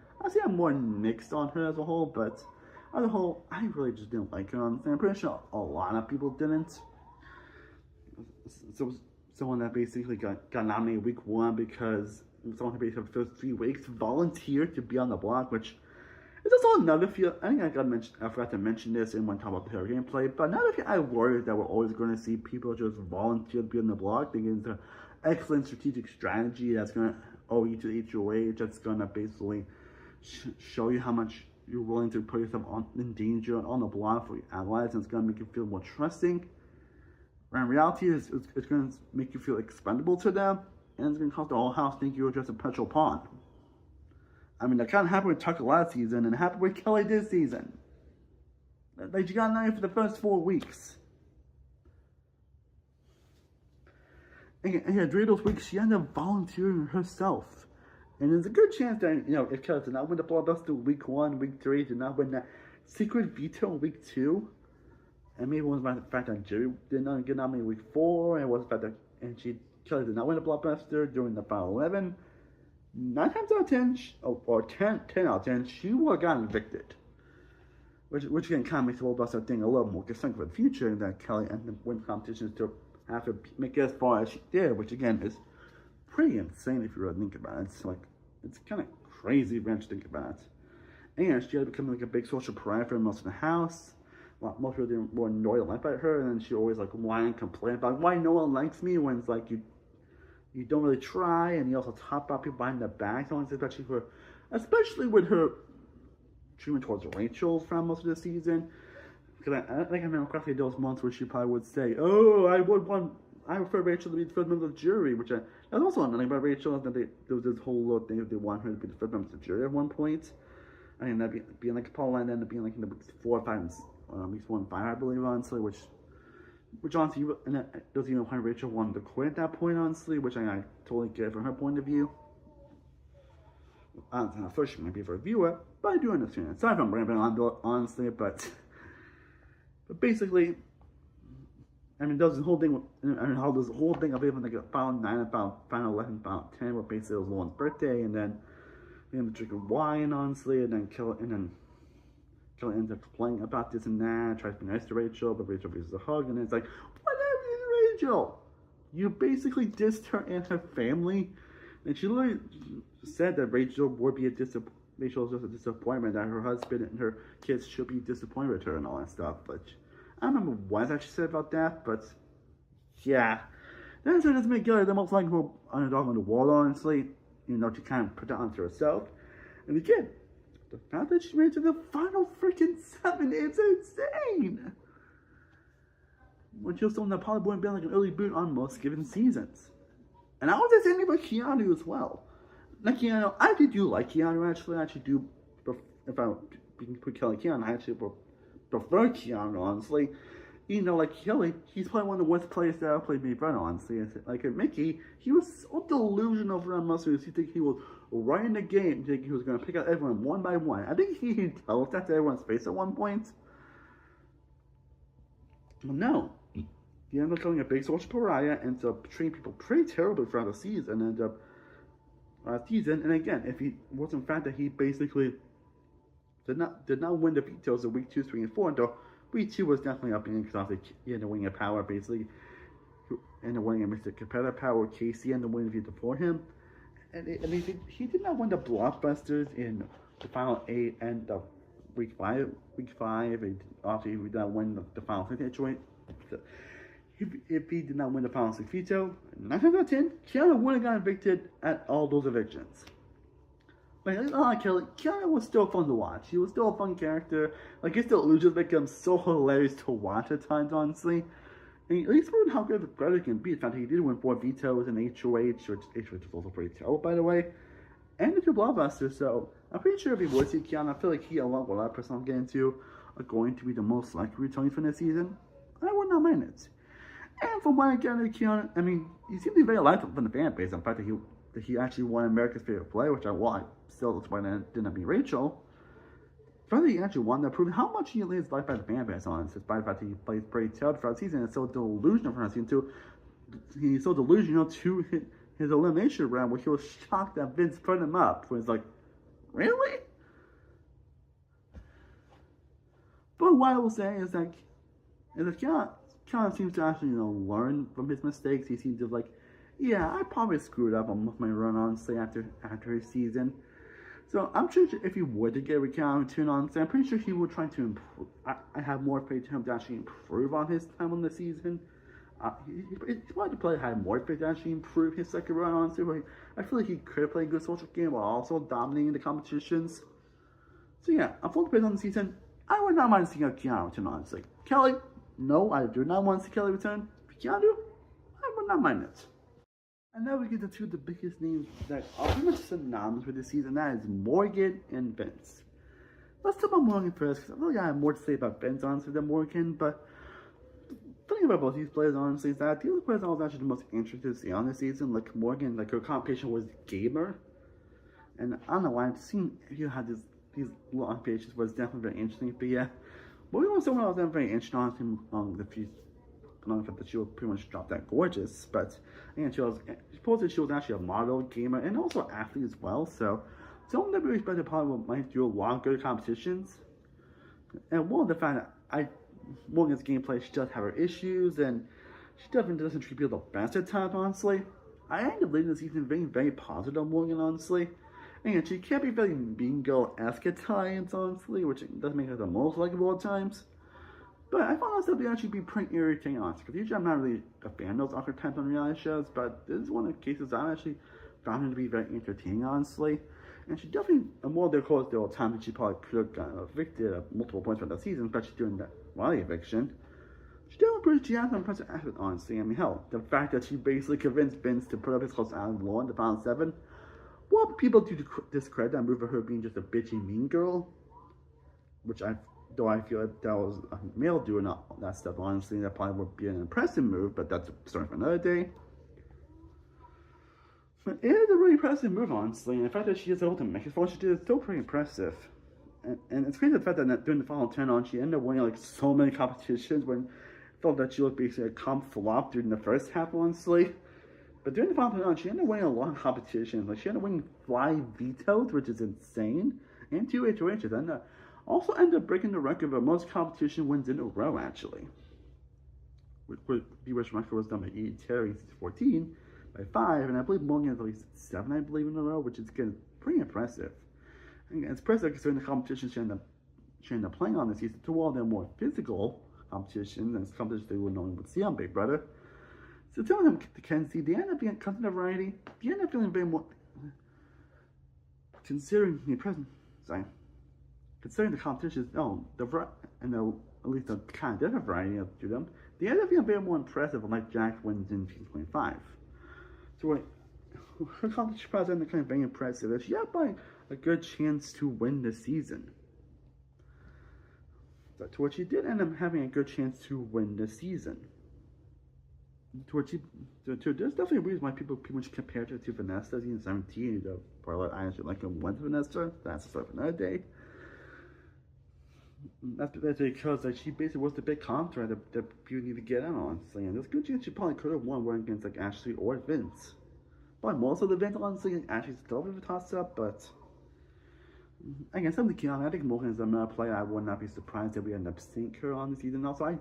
more mixed on her as a whole, but as a whole, I really just didn't like her, honestly. I'm pretty sure a lot of people didn't. So someone that basically got nominated week 1 because someone who basically for the first 3 weeks volunteered to be on the block, which is also another feel. I think I forgot to mention this in when talking about the gameplay, but another feel I worry that we're always going to see people just volunteer to be on the block, thinking it's an excellent strategic strategy that's going to owe you to the HOH, that's going to basically show you how much you're willing to put yourself in danger on the block for your allies, and it's going to make you feel more trusting. In reality, it's going to make you feel expendable to them, and it's going to cause the whole house think you're just a petrol pawn. I mean, that kind of happened with Tucker last season, and it happened with Kelly this season. Like, she got nominated for the first 4 weeks. And yeah, during those weeks, she ended up volunteering herself. And there's a good chance that, you know, if Kelly did not win the Blockbuster week 1, week 3, did not win that secret veto in week 2, and maybe it was the fact that Jerry did not get nominated week 4, and it was the fact that Kelly did not win the Blockbuster during the final 11, 9 times out of 10, or 10 out of 10, she would have gotten evicted. Which again kind of makes the Blockbuster thing a little more concerned for the future, that Kelly ended up winning competitions to have to make it as far as she did, which again is pretty insane if you really think about it. It's kind of crazy when you think about it. And she had become like a big social pariah for most of the house. Most people were annoyed and liked by her, and then she always like whine and complain about why no one likes me when it's like you don't really try, and you also talk about people behind the back, especially with her treatment towards Rachel from most of the season. Because I think I remember correctly those months where she probably would say, "Oh, I prefer Rachel to be the first member of the jury," which that's also another thing about Rachel, is that there was this whole little thing that they want her to be the first member of the jury at one point. I mean, that being like Paul and ended up being like in the weeks 4 or 5, weeks 1 and 5, I believe, honestly, which honestly, and it doesn't even why Rachel wanted to quit at that point, honestly, which I totally get from her point of view. First, she might be for a viewer, but I do understand it. Sorry if I'm rambling on, honestly, but basically, I mean, there was this whole thing, and how this whole thing of even like final 9 and final 11, final 10, where basically it was Lauren's birthday, and then they ended up drinking wine, honestly, and then Kelly ends up complaining about this and that, tries to be nice to Rachel, but Rachel gives a hug, and it's like, whatever, Rachel! You basically dissed her and her family, and she literally said that Rachel would be Rachel's just a disappointment, that her husband and her kids should be disappointed with her and all that stuff, but I don't remember what exactly she said about that, but yeah. That doesn't make Kelly the most likable underdog in the world, honestly. You know, to kind of put that onto herself. And again, the fact that she made it to the final freaking 7 is insane! When she was someone that probably wouldn't be like an early boot on most given seasons. And I was just saying about Keanu as well. Like Keanu, I actually do like Keanu, actually. I actually do, if I put Kelly Keanu, I actually prefer Keanu, honestly. You know, like Kelly, he's probably one of the worst players that ever played Maid Runner, honestly. Like Mickey, he was so delusional for that muscle. He think he was right in the game, think he was going to pick out everyone one by one. I think he told that to everyone's face at one point. Well, no. He ended up becoming a big social pariah, ends up treating people pretty terribly throughout the season, and and again, if he wasn't the fact that he basically did not win the vetoes in week 2, 3, and 4, though week 2 was definitely up in because he ended up winning a power, basically. He ended up winning a Mr. Competitive Power. Casey ended up winning the veto for him. And he did not win the blockbusters in the final 8 and the week 5. And obviously, he did not win the final 6 joint. If he did not win the final 6 veto, 9 times out of 10, Keanu would have gotten evicted at all those evictions. Like, Keanu was still fun to watch. He was still a fun character. Like, his delusions make him so hilarious to watch at times, honestly. And at least for how good the brother can be, the fact that he did win 4 vetoes in HOH, which was also pretty terrible, by the way, and the 2 blockbusters. So I'm pretty sure if he would see Keanu, I feel like he, along with a lot of person I'm getting to, are going to be the most likely returning from this season. I would not mind it. And from what I get of Keanu, I mean, he seems to be very liked from the fan base. In fact, that he actually won America's Favorite Player, which I still disappointed it didn't be Rachel. The fact that he actually won that proves how much he is liked by the fan base, honestly, despite the fact that he plays pretty terrible throughout the season. It's so delusional for season 2. He's so delusional to his elimination round, where he was shocked that Vince put him up. Where he's like, really? But what I will say is that Keanu seems to actually, learn from his mistakes. He seems to like, yeah, I probably screwed up on my run, honestly, after his season. So I'm sure if he were to get Keanu tune, honestly, I'm pretty sure he would try to improve. I have more faith in him to actually improve on his time on the season. He wanted to play had more faith to actually improve his second run, honestly. But I feel like he could play a good social game while also dominating the competitions. So yeah, I'm full based on the season. I would not mind seeing a Keanu return, honestly. Kelly, no, I do not want to see Kelly return. Keanu, I would not mind it. And now we get to 2 of the biggest names that are pretty much synonymous with this season. That is Morgan and Vince. Let's talk about Morgan first, because I feel like I have more to say about Vince, honestly, than Morgan. But the thing about both these players, honestly, is that the other players I was actually the most interested to see on this season, like Morgan, like her competition was Gamer. And I don't know why, I've seen you had these little competitions was definitely very interesting. But yeah, Morgan was someone I was very interested on the few. The fact that she was pretty much dropped that gorgeous, but again, she posted she was actually a model, gamer, and also an athlete as well. So someone that we expected probably might do a lot of good competitions. And one of the fact that Morgan's gameplay, she does have her issues, and she definitely doesn't treat people the best at times, honestly. I ended up leading the season very, very positive on Morgan, honestly. And she can't be very mean girl-esque at times, honestly, which doesn't make her the most likable at times. But I found myself to actually be pretty irritating, honestly, because usually I'm not really a fan of those awkward types on reality shows, but this is one of the cases I actually found her to be very entertaining, honestly. And she definitely, more of course, there were times that she probably could have gotten evicted at multiple points throughout the season, especially during that Riley eviction. She had some impressive effort, honestly. I mean, hell, the fact that she basically convinced Vince to put up his close Adam Law in the final 7, well, people do discredit that move of her being just a bitchy mean girl, which though I feel like that was a male doing that stuff, honestly, that probably would be an impressive move, but that's a story for another day. But it is a really impressive move, honestly, and the fact that she is able to make it for what she did is still pretty impressive. And it's crazy the fact that during the final 10 on, she ended up winning like so many competitions when felt that she looked basically a comp flop during the first half, honestly. But during the final round, she ended up winning a lot of competitions. Like, she ended up winning 5 vetoes, which is insane, and 2 HOHs, and also ended up breaking the record for most competition wins in a row, actually. Which record was done by E. Terry in 2014 by 5, and I believe Morgan has at least 7, I believe, in a row, which is pretty impressive. And it's impressive considering the competitions she ended up playing on this season. 2 of them more physical competitions, and it's competitions they would normally see on Big Brother. So telling them to Kenzie, they end up being content variety. They end up feeling very more considering the competitions. At least a kind of different variety to them. They end up being very more impressive, like Jack wins in season 25. So her competition probably ended up kind of very impressive. She had by a good chance to win the season. So to what she did end up having a good chance to win the season. There's definitely a reason why people pretty much compared her to Vanessa in 17. Probably I actually like him went to Vanessa. That's a story for another day. That's because like, she basically was the big counter that you need to get out on. So, and there's a good chance she probably could have won one against like Ashley or Vince. But most of the Vince, honestly, Ashley's still a bit of a toss up. But again, something to I think Morgan is another player. I would not be surprised if we end up seeing her on the season. Also, I've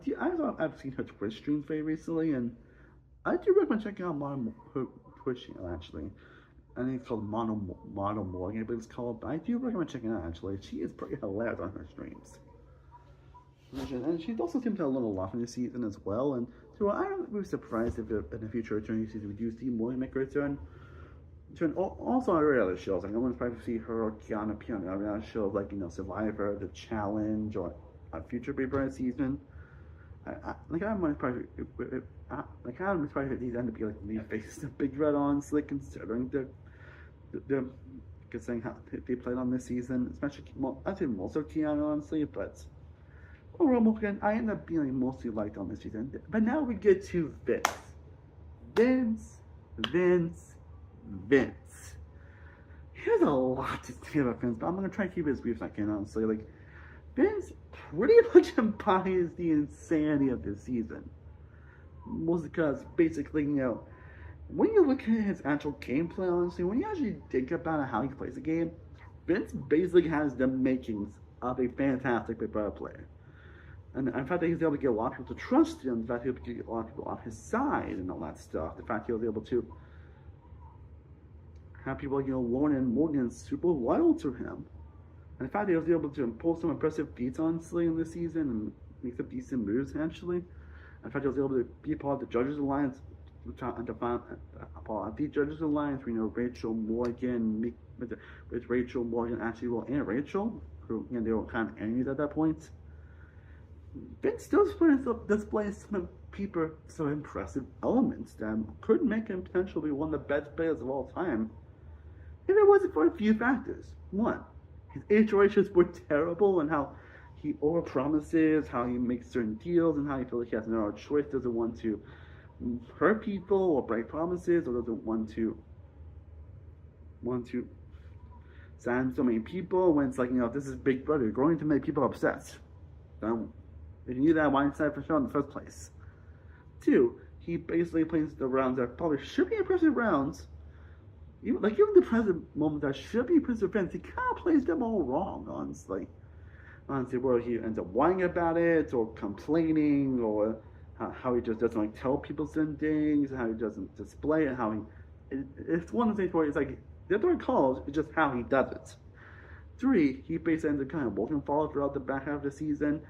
seen her Twitch streams very recently, and I do recommend checking out her Twitch channel, actually. I think it's called Model Morgan, I believe it's called. But I do recommend checking it out, actually. She is pretty hilarious on her streams. And she also seems to have a little laugh in this season as well. And so I don't be surprised if in the future returning season we do see Morgan make a return. Also on other shows. Like, I want to probably see her or Kiana appear on other shows like, Survivor, The Challenge, or a future Big Brother season. I'm surprised if these end up being like the face of Big Red, honestly, considering considering how they played on this season, especially I'd say most of Kiana, honestly, but overall Morgan I end up being mostly liked on this season. But now we get to Vince. Here's a lot to say about Vince, but I'm gonna try to keep it as brief as I can, honestly. Like, Vince pretty much embodies the insanity of this season. Mostly because, basically, when you look at his actual gameplay, honestly, when you actually think about how he plays the game, Vince basically has the makings of a fantastic Big Brother player. And the fact that he's able to get a lot of people to trust him, the fact that he was able to get a lot of people on his side and all that stuff, the fact that he was able to have people like, Lauren and Morgan super loyal to him. And the fact that he was able to pull some impressive beats, honestly, in this season and make some decent moves, actually. And the fact that he was able to be part of the Judges Alliance, the Judges Alliance, Rachel Morgan, with Rachel Morgan, Ashley Will, and Rachel, who, they were kind of enemies at that point. Vince still displays some impressive elements that could make him potentially one of the best players of all time if it wasn't for a few factors. One, his HOHs were terrible, and how he overpromises, how he makes certain deals, and how he feels like he has no other choice, doesn't want to hurt people or break promises, or doesn't want to sign so many people when it's like, this is Big Brother, you're going to make people upset. If you knew that, why decide for sure in the first place? 2, he basically plays the rounds that probably should be impressive rounds. Even the present moments that should be impressive events, he kind of plays them all wrong, honestly. Where he ends up whining about it, or complaining, or how he just doesn't tell people certain things, and how he doesn't display it, it's one of the things where it's like, the other calls, it's just how he does it. 3, he basically ends up kind of walking forward throughout the back half of the season,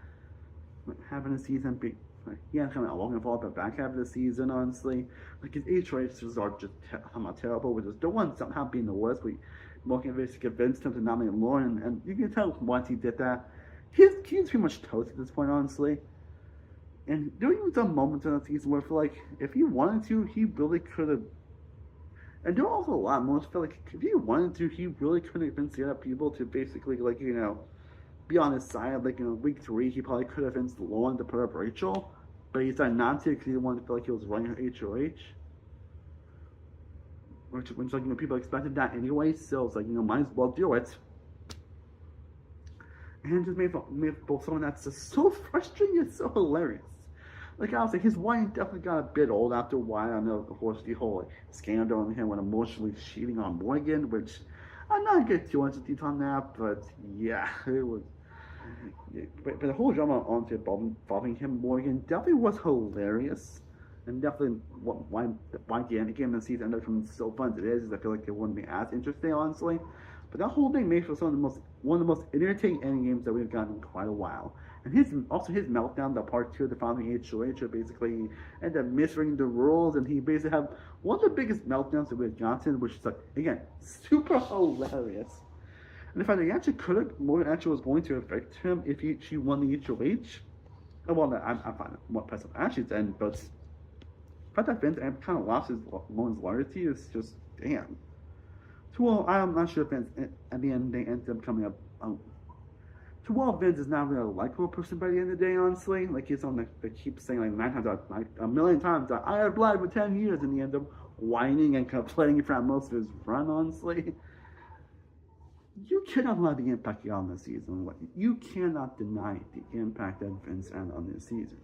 having a season be kind of walking forward the back half of the season, honestly. Like, his HOHs are just somehow terrible, which is the one somehow being the worst. Morgan basically convinced him to nominate Lauren, and you can tell once he did that, he's pretty much toast at this point, honestly. And there were some moments in the season where I feel like if he wanted to, he really could have. And there were also a lot of moments I feel like if he wanted to, he really could have been set up people to basically, be on his side. Week 3, he probably could have convinced Lauren to put up Rachel, but he decided not to because he didn't want to feel like he was running her HOH. Which people expected that anyway, so it's might as well do it. And just made both someone that's just so frustrating and so hilarious. like I was like, his whining definitely got a bit old after a while. I know, of course, the whole like, scandal on him when emotionally cheating on Morgan, which I'm not gonna get too much detail on that, but yeah, it was. But the whole drama on involving him, Morgan, definitely was hilarious, and definitely why the end game of the season ended up becoming so fun as it is I feel like it wouldn't be as interesting, honestly. But that whole thing made for one of the most entertaining ending games that we've gotten in quite a while. And his meltdown, the part two of the following HOH, where basically ended up misreading the rules, and he basically had one of the biggest meltdowns that we've gotten, which is like again super hilarious. And the fact that he actually could have, Morgan actually was going to evict him if she won the HOH. Oh, well, no, I'm fine. What person actually then, but the fact that Vince kind of lost Morgan's loyalty is just damn. To all, I'm not sure if Vince at the end they ended up coming up. To all, Vince is not really a likable person by the end of the day, honestly. Like he's on that keeps saying like 9 times out, like a million times that I have lied for 10 years, and he ends up whining and complaining throughout most of his run, honestly. You cannot deny the impact he had on this season. You cannot deny the impact that Vince had on this season.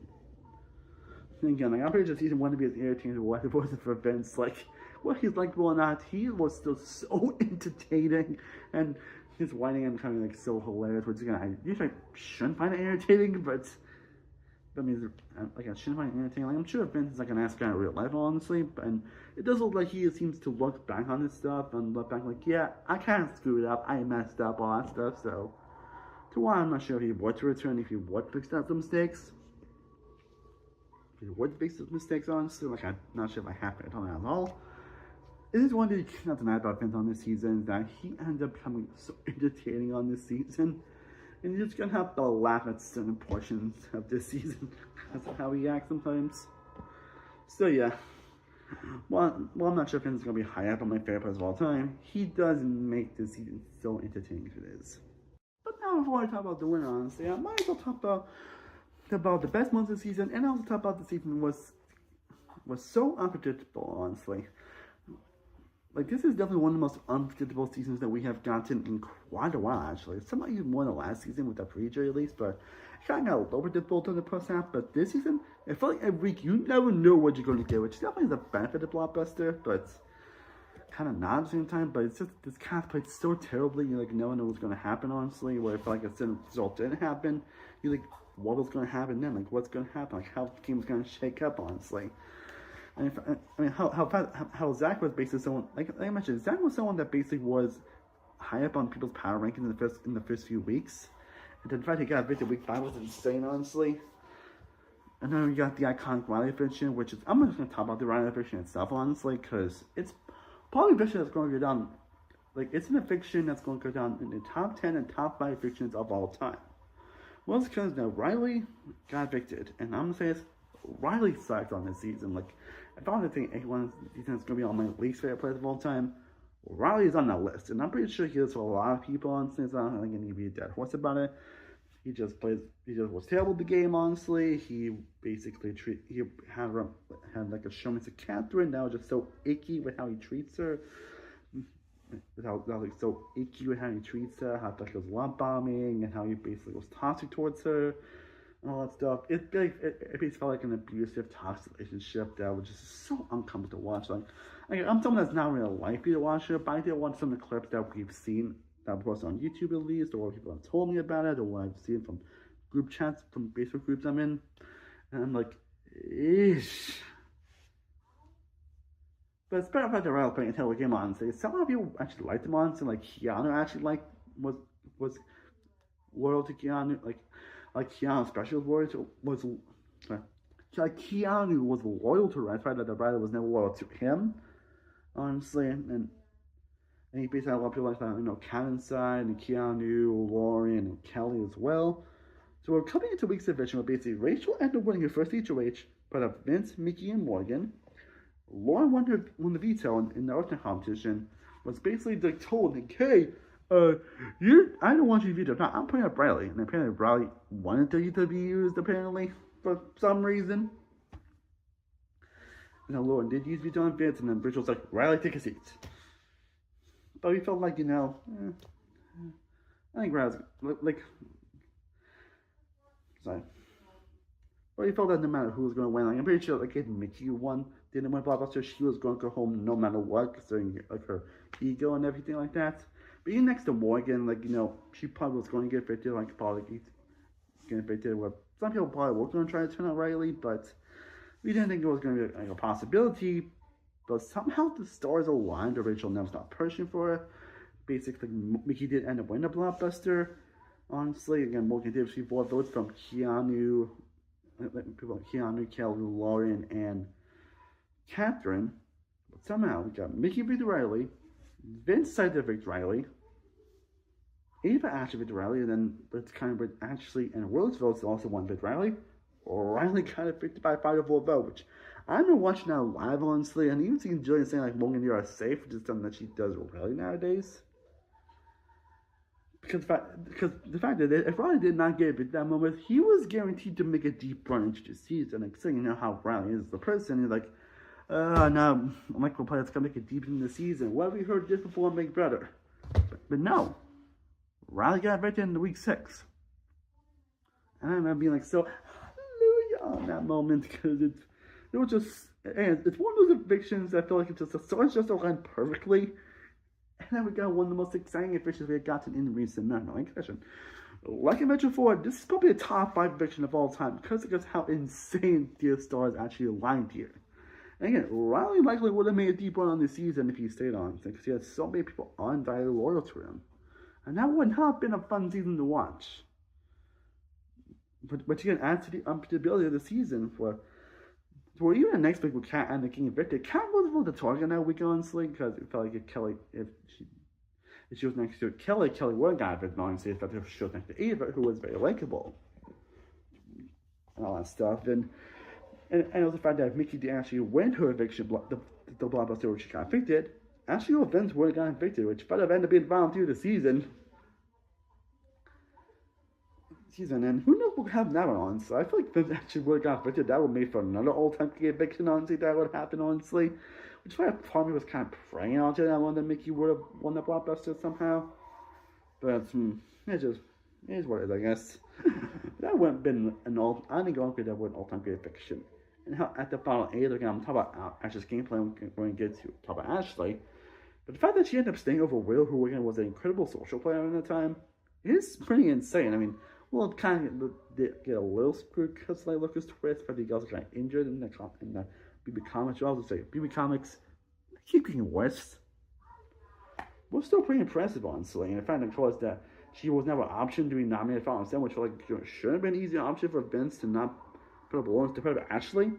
And again, like I'm pretty sure season one to be as irritating as it wasn't for Vince. Like, what he's likable or not, he was still so entertaining, and his whining and kind of like so hilarious. Which again, I usually shouldn't find it irritating, but I mean, like I shouldn't find it entertaining. Like I'm sure Vince is like an ass guy in real life, honestly, and it does look like he seems to look back on this stuff and look back like, yeah, I kind of screwed up, I messed up, all that stuff. So, to why I'm not sure if he would to return, if he would fix out some mistakes. If he would fix those mistakes, honestly, like I'm not sure if I have it on that at all. It is one thing you cannot deny about Vince on this season is that he ended up becoming so entertaining on this season. And you're just gonna have to laugh at certain portions of this season because of how he acts sometimes. So yeah. Well, I'm not sure if Vince is gonna be high up on my favorite players of all time. He does make this season so entertaining as it is. But now before I talk about the winner, honestly, I might as well talk about the best months of the season, and also talk about the season was so unpredictable, honestly. Like, this is definitely one of the most unpredictable seasons that we have gotten in quite a while, actually. Some might even more than last season with the pre-J release, but it kind of got a little predictable to the post half. But this season, it felt like every week you never know what you're going to get, which definitely is a benefit of Blockbuster, but kind of not at the same time. But it's just, this cast played so terribly, you like, no one knew what was going to happen, honestly, where it felt like a certain result didn't happen. You like, what was going to happen then? Like, what's going to happen? Like, how the game was going to shake up, honestly. I mean, how Zach was basically someone, like I mentioned, Zach was someone that basically was high up on people's power rankings in the first few weeks. And then the fact he got evicted week 5 was insane, honestly. And then we got the iconic Riley eviction, which is, I'm just going to talk about the Riley eviction itself, honestly, because it's probably an eviction that's going to go down, like, it's an eviction that's going to go down in the top 10 and top 5 evictions of all time. Well, it's because now Riley got evicted, and I'm going to say this, Riley sucked on this season. Like, if I want to think anyone is going to be on my least favorite players of all time, Riley is on that list, and I'm pretty sure he is for a lot of people. Honestly, so I don't think I need to be a dead horse about it. He just was terrible at the game. Honestly, he basically had like a showman to Catherine that was just so icky with how he treats her. How like so icky with how he treats her, how like he was love bombing, and how he basically was toxic towards her. And all that stuff. It basically felt like an abusive, toxic relationship that was just so uncomfortable to watch. Like I'm someone that's not really likely to watch it, but I did watch some of the clips that we've seen that were posted on YouTube at least, or people have told me about it, or what I've seen from group chats, from Facebook groups I'm in. And I'm like, ish. But it's better if I Riley playing until the game, honestly. Some of you actually liked him, honestly. Like Keanu actually was loyal to Keanu, like Keanu especially was like Keanu was loyal to Riley. Right, that the Riley was never loyal to him, honestly, and he basically had a lot of people like that, you know, Kevin's side and Keanu, Lauren, and Kelly as well. So we're coming into week's division where basically Rachel ended up winning her first HOH, but of Vince, Mickey, and Morgan. Lauren won the veto in the alternate competition. Was basically like told, like, hey, I don't want you to veto. No, I'm putting up Riley. And apparently Riley wanted to be used, apparently, for some reason. And then Lauren did use veto on Vince, and then Rachel was like, Riley, take a seat. But we felt like, you know, I think Riley's, like, sorry. But he felt that no matter who was going to win, like I'm pretty sure like if Mickey won, didn't win blockbuster, she was going to go home no matter what, considering like her ego and everything like that. But even next to Morgan, like she probably was going to get victory, like probably getting victory. Where some people probably were going to try to turn out Riley, but we didn't think it was going to be like a possibility. But somehow the stars aligned, or Rachel never stopped pushing for her. Basically, Mickey did end up winning the blockbuster. Honestly, again, Morgan did receive 4 votes from Keanu, Kelly, Lauren, and Catherine. But somehow we got Mickey beat Riley, Vince decided to victory Riley, Ava actually victory Riley, and then it's kind of Ashley and Rose votes also won victory Riley. Riley got it victory by 5-4 vote, which I've been watching now live, honestly, and even seeing Jillian saying like Morgan, you are safe, which is something that she does really nowadays. Because the fact that if Riley did not get it at that moment, he was guaranteed to make a deep run into the season. Like, so you know how Riley is the person. He's like, no, Michael Player's gonna make it deep in the season. What have we heard just before Big Brother? But no, Riley got victory in the week 6. And I remember being like, so hallelujah on that moment, because it was just, and it's one of those evictions that I feel like it's just the stars just aligned perfectly. And then we got one of the most exciting evictions we had gotten in recent memory. Like I mentioned before, this is probably the top 5 eviction of all time because of how insane the stars actually aligned here. And again, Riley likely would have made a deep run on this season if he stayed on, because he had so many people undivided loyal to him. And that would not have been a fun season to watch. But you can add to the unpredictability of the season for even the next week with Kat and the King evicted. Kat wasn't really the target that week, honestly, because it felt like if she was next to Kelly would have got evicted, honestly, if she was next to Ava, who was very likable. And all that stuff. And also the fact that if Mickey did actually win her eviction, the blockbuster where she got evicted, actually Vince would have got evicted, which might have ended up being the final 2 of the season. And who knows what would happen that one, honestly. I feel like Vince actually would have got evicted. That would make for another all-time eviction, honestly, that would happen, honestly. Which is why part of me was kind of praying on to that one that Mickey would have won the blockbuster somehow. But it is what it is, I guess. That would have been I think that would an all-time great eviction. And how at the final 8, again, I'm talking about Ashley's gameplay, we're going to get to talk about Ashley. But the fact that she ended up staying over Will, who again was an incredible social player at the time, is pretty insane. I mean, well, it kind of get a little screwed because like Lucas twist, but the girls got injured in the BB Comics. I was say BB Comics keep getting worse. We're still pretty impressive, honestly. And the fact that she was never an option to be nominated for Final which should have been an easy option for Vince to not put up Lawrence to put up Ashley.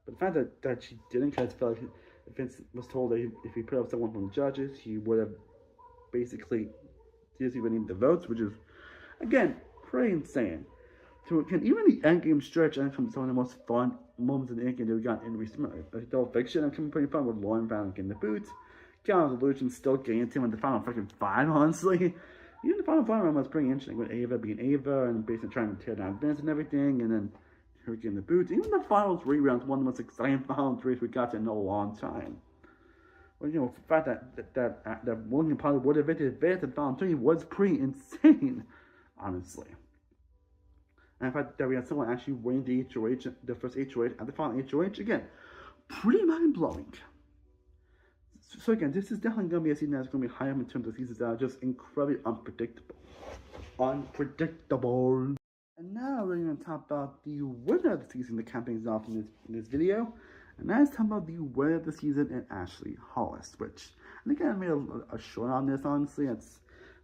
But the fact that she didn't, because I felt like Vince was told that if he put up someone from the judges, he would have basically winning the votes, which is again pretty insane. So even the endgame stretch and some of the most fun moments in the endgame that we got in recent adult fiction and coming pretty fun with Lauren Van getting the boot. Keanu's illusion still getting to him in the final freaking 5, honestly. Even the final 5 round was pretty interesting with Ava being Ava and basically trying to tear down Vince and everything, and then her getting the boot. Even the final 3 rounds, one of the most exciting final 3s we got in a long time. Well, the fact that William probably would have advanced in final 3 was pretty insane, honestly. And the fact that we had someone actually winning the HOH, the first HOH and the final HOH, again, pretty mind-blowing. So again, this is definitely going to be a season that's going to be higher in terms of seasons that are just incredibly unpredictable. And now we're going to talk about the winner of the season, the campaigns off in this video. And that is talking about the winner of the season and Ashley Hollis, which I think I made a short on this, honestly. It's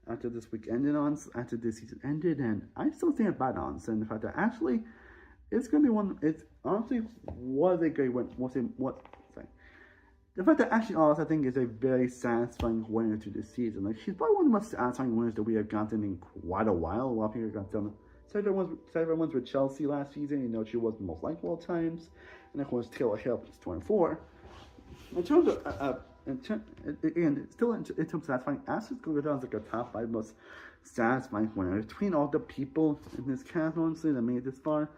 after this week ended after this season ended, and I still stand by on saying the fact that Ashley is going to be one. It's honestly was a great win. The fact that Ashley Hollis, I think, is a very satisfying winner to this season. Like, she's probably one of the most satisfying winners that we have gotten in quite a while. A lot of people got done. Several ones with Chelsea last season. She was the most likable at times. And of course, Taylor Hill, 24. In terms of, still in terms of satisfying, Ashley's going to go down as like a top 5 most satisfying winner. Between all the people in this cast, honestly, that made it this far,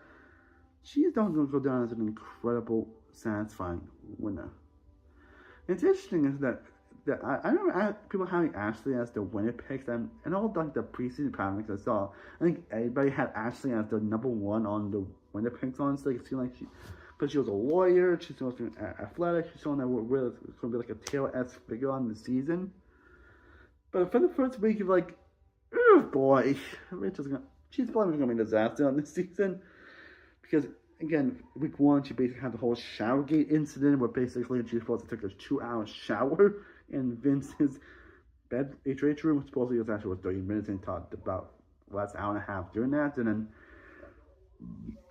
she's going to go down as an incredible, satisfying winner. It's interesting is that that I remember people having Ashley as the winner picks, and all like the preseason comics I saw, I think everybody had Ashley as the number one on the winner picks. Honestly, it seemed like but she was a lawyer. She's supposed to be athletic. She's someone that really going to be like a Taylor-esque figure on the season. But for the first week, you're like, oh boy, she's probably going to be a disaster on this season. Because, again, week one, she basically had the whole showergate incident where basically she's supposed to take a 2-hour shower in Vince's bed, HH room. Supposedly it was 30 minutes, and he talked about the last hour and a half doing that. And then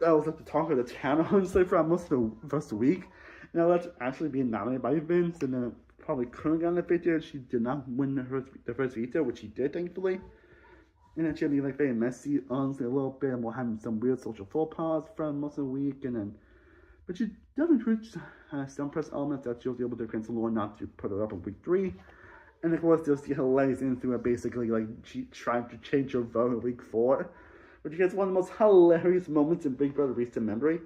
that was like the talk of the town, honestly, for almost the first week. Now that's actually being nominated by Vince, and then probably couldn't get on the veto. She did not win the first veto, which she did, thankfully. And then she'll be like very messy, honestly, a little bit, and we'll have some weird social faux pas for most of the week. But she does include some press elements that she was able to convince Lauren not to put her up in week 3. And of course, there's the hilarious incident where basically like she tried to change her vote in week 4. Which is one of the most hilarious moments in Big Brother recent memory.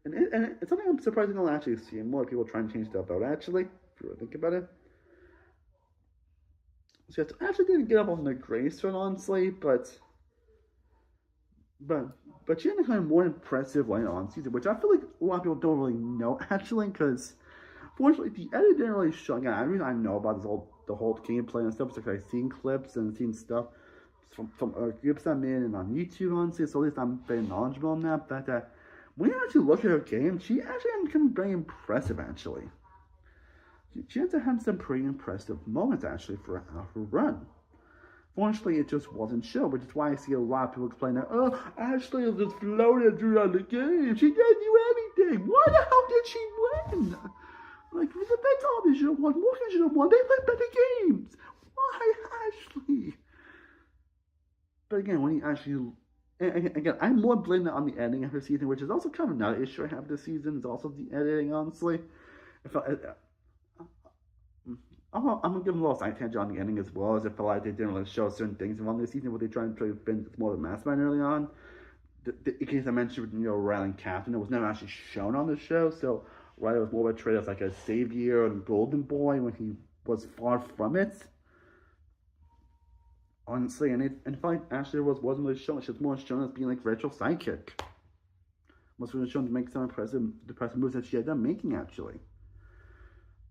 And it's something I'm surprised I don't actually see more people trying to change their vote, actually, if you really think about it. So yes, I actually didn't get up on the grace run, honestly, but she had a kind of more impressive later on season, which I feel like a lot of people don't really know, actually, because fortunately the edit didn't really show. Again, I know about the whole gameplay and stuff, because I've seen clips and seen stuff from groups I'm in and on YouTube, honestly, so at least I'm very knowledgeable on that. But when you actually look at her game, she actually can be very impressive, actually. She had to have some pretty impressive moments, actually, for her run. Fortunately, it just wasn't shown, which is why I see a lot of people explain that, oh, Ashley just floated throughout the game. She didn't do anything. Why the hell did she win? Like, the Big Brother should have won. Morgan should have won. They played better games. Why, Ashley? But again, when you actually, again, I'm more blaming it on the editing of her season, which is also kind of another issue I have this season, is also the editing, honestly. I'm going to give them a little side tangent on the ending as well, as I felt like they didn't really show certain things around this season where they tried to play Vince more of a mastermind early on. In case I mentioned, Ryan Captain, it was never actually shown on the show, so Riley was more portrayed as like a savior and golden boy when he was far from it. Honestly, and in fact, Ashley wasn't really shown. She was more shown as being like Rachel's sidekick. Was really shown to make some impressive moves that she had done making, actually.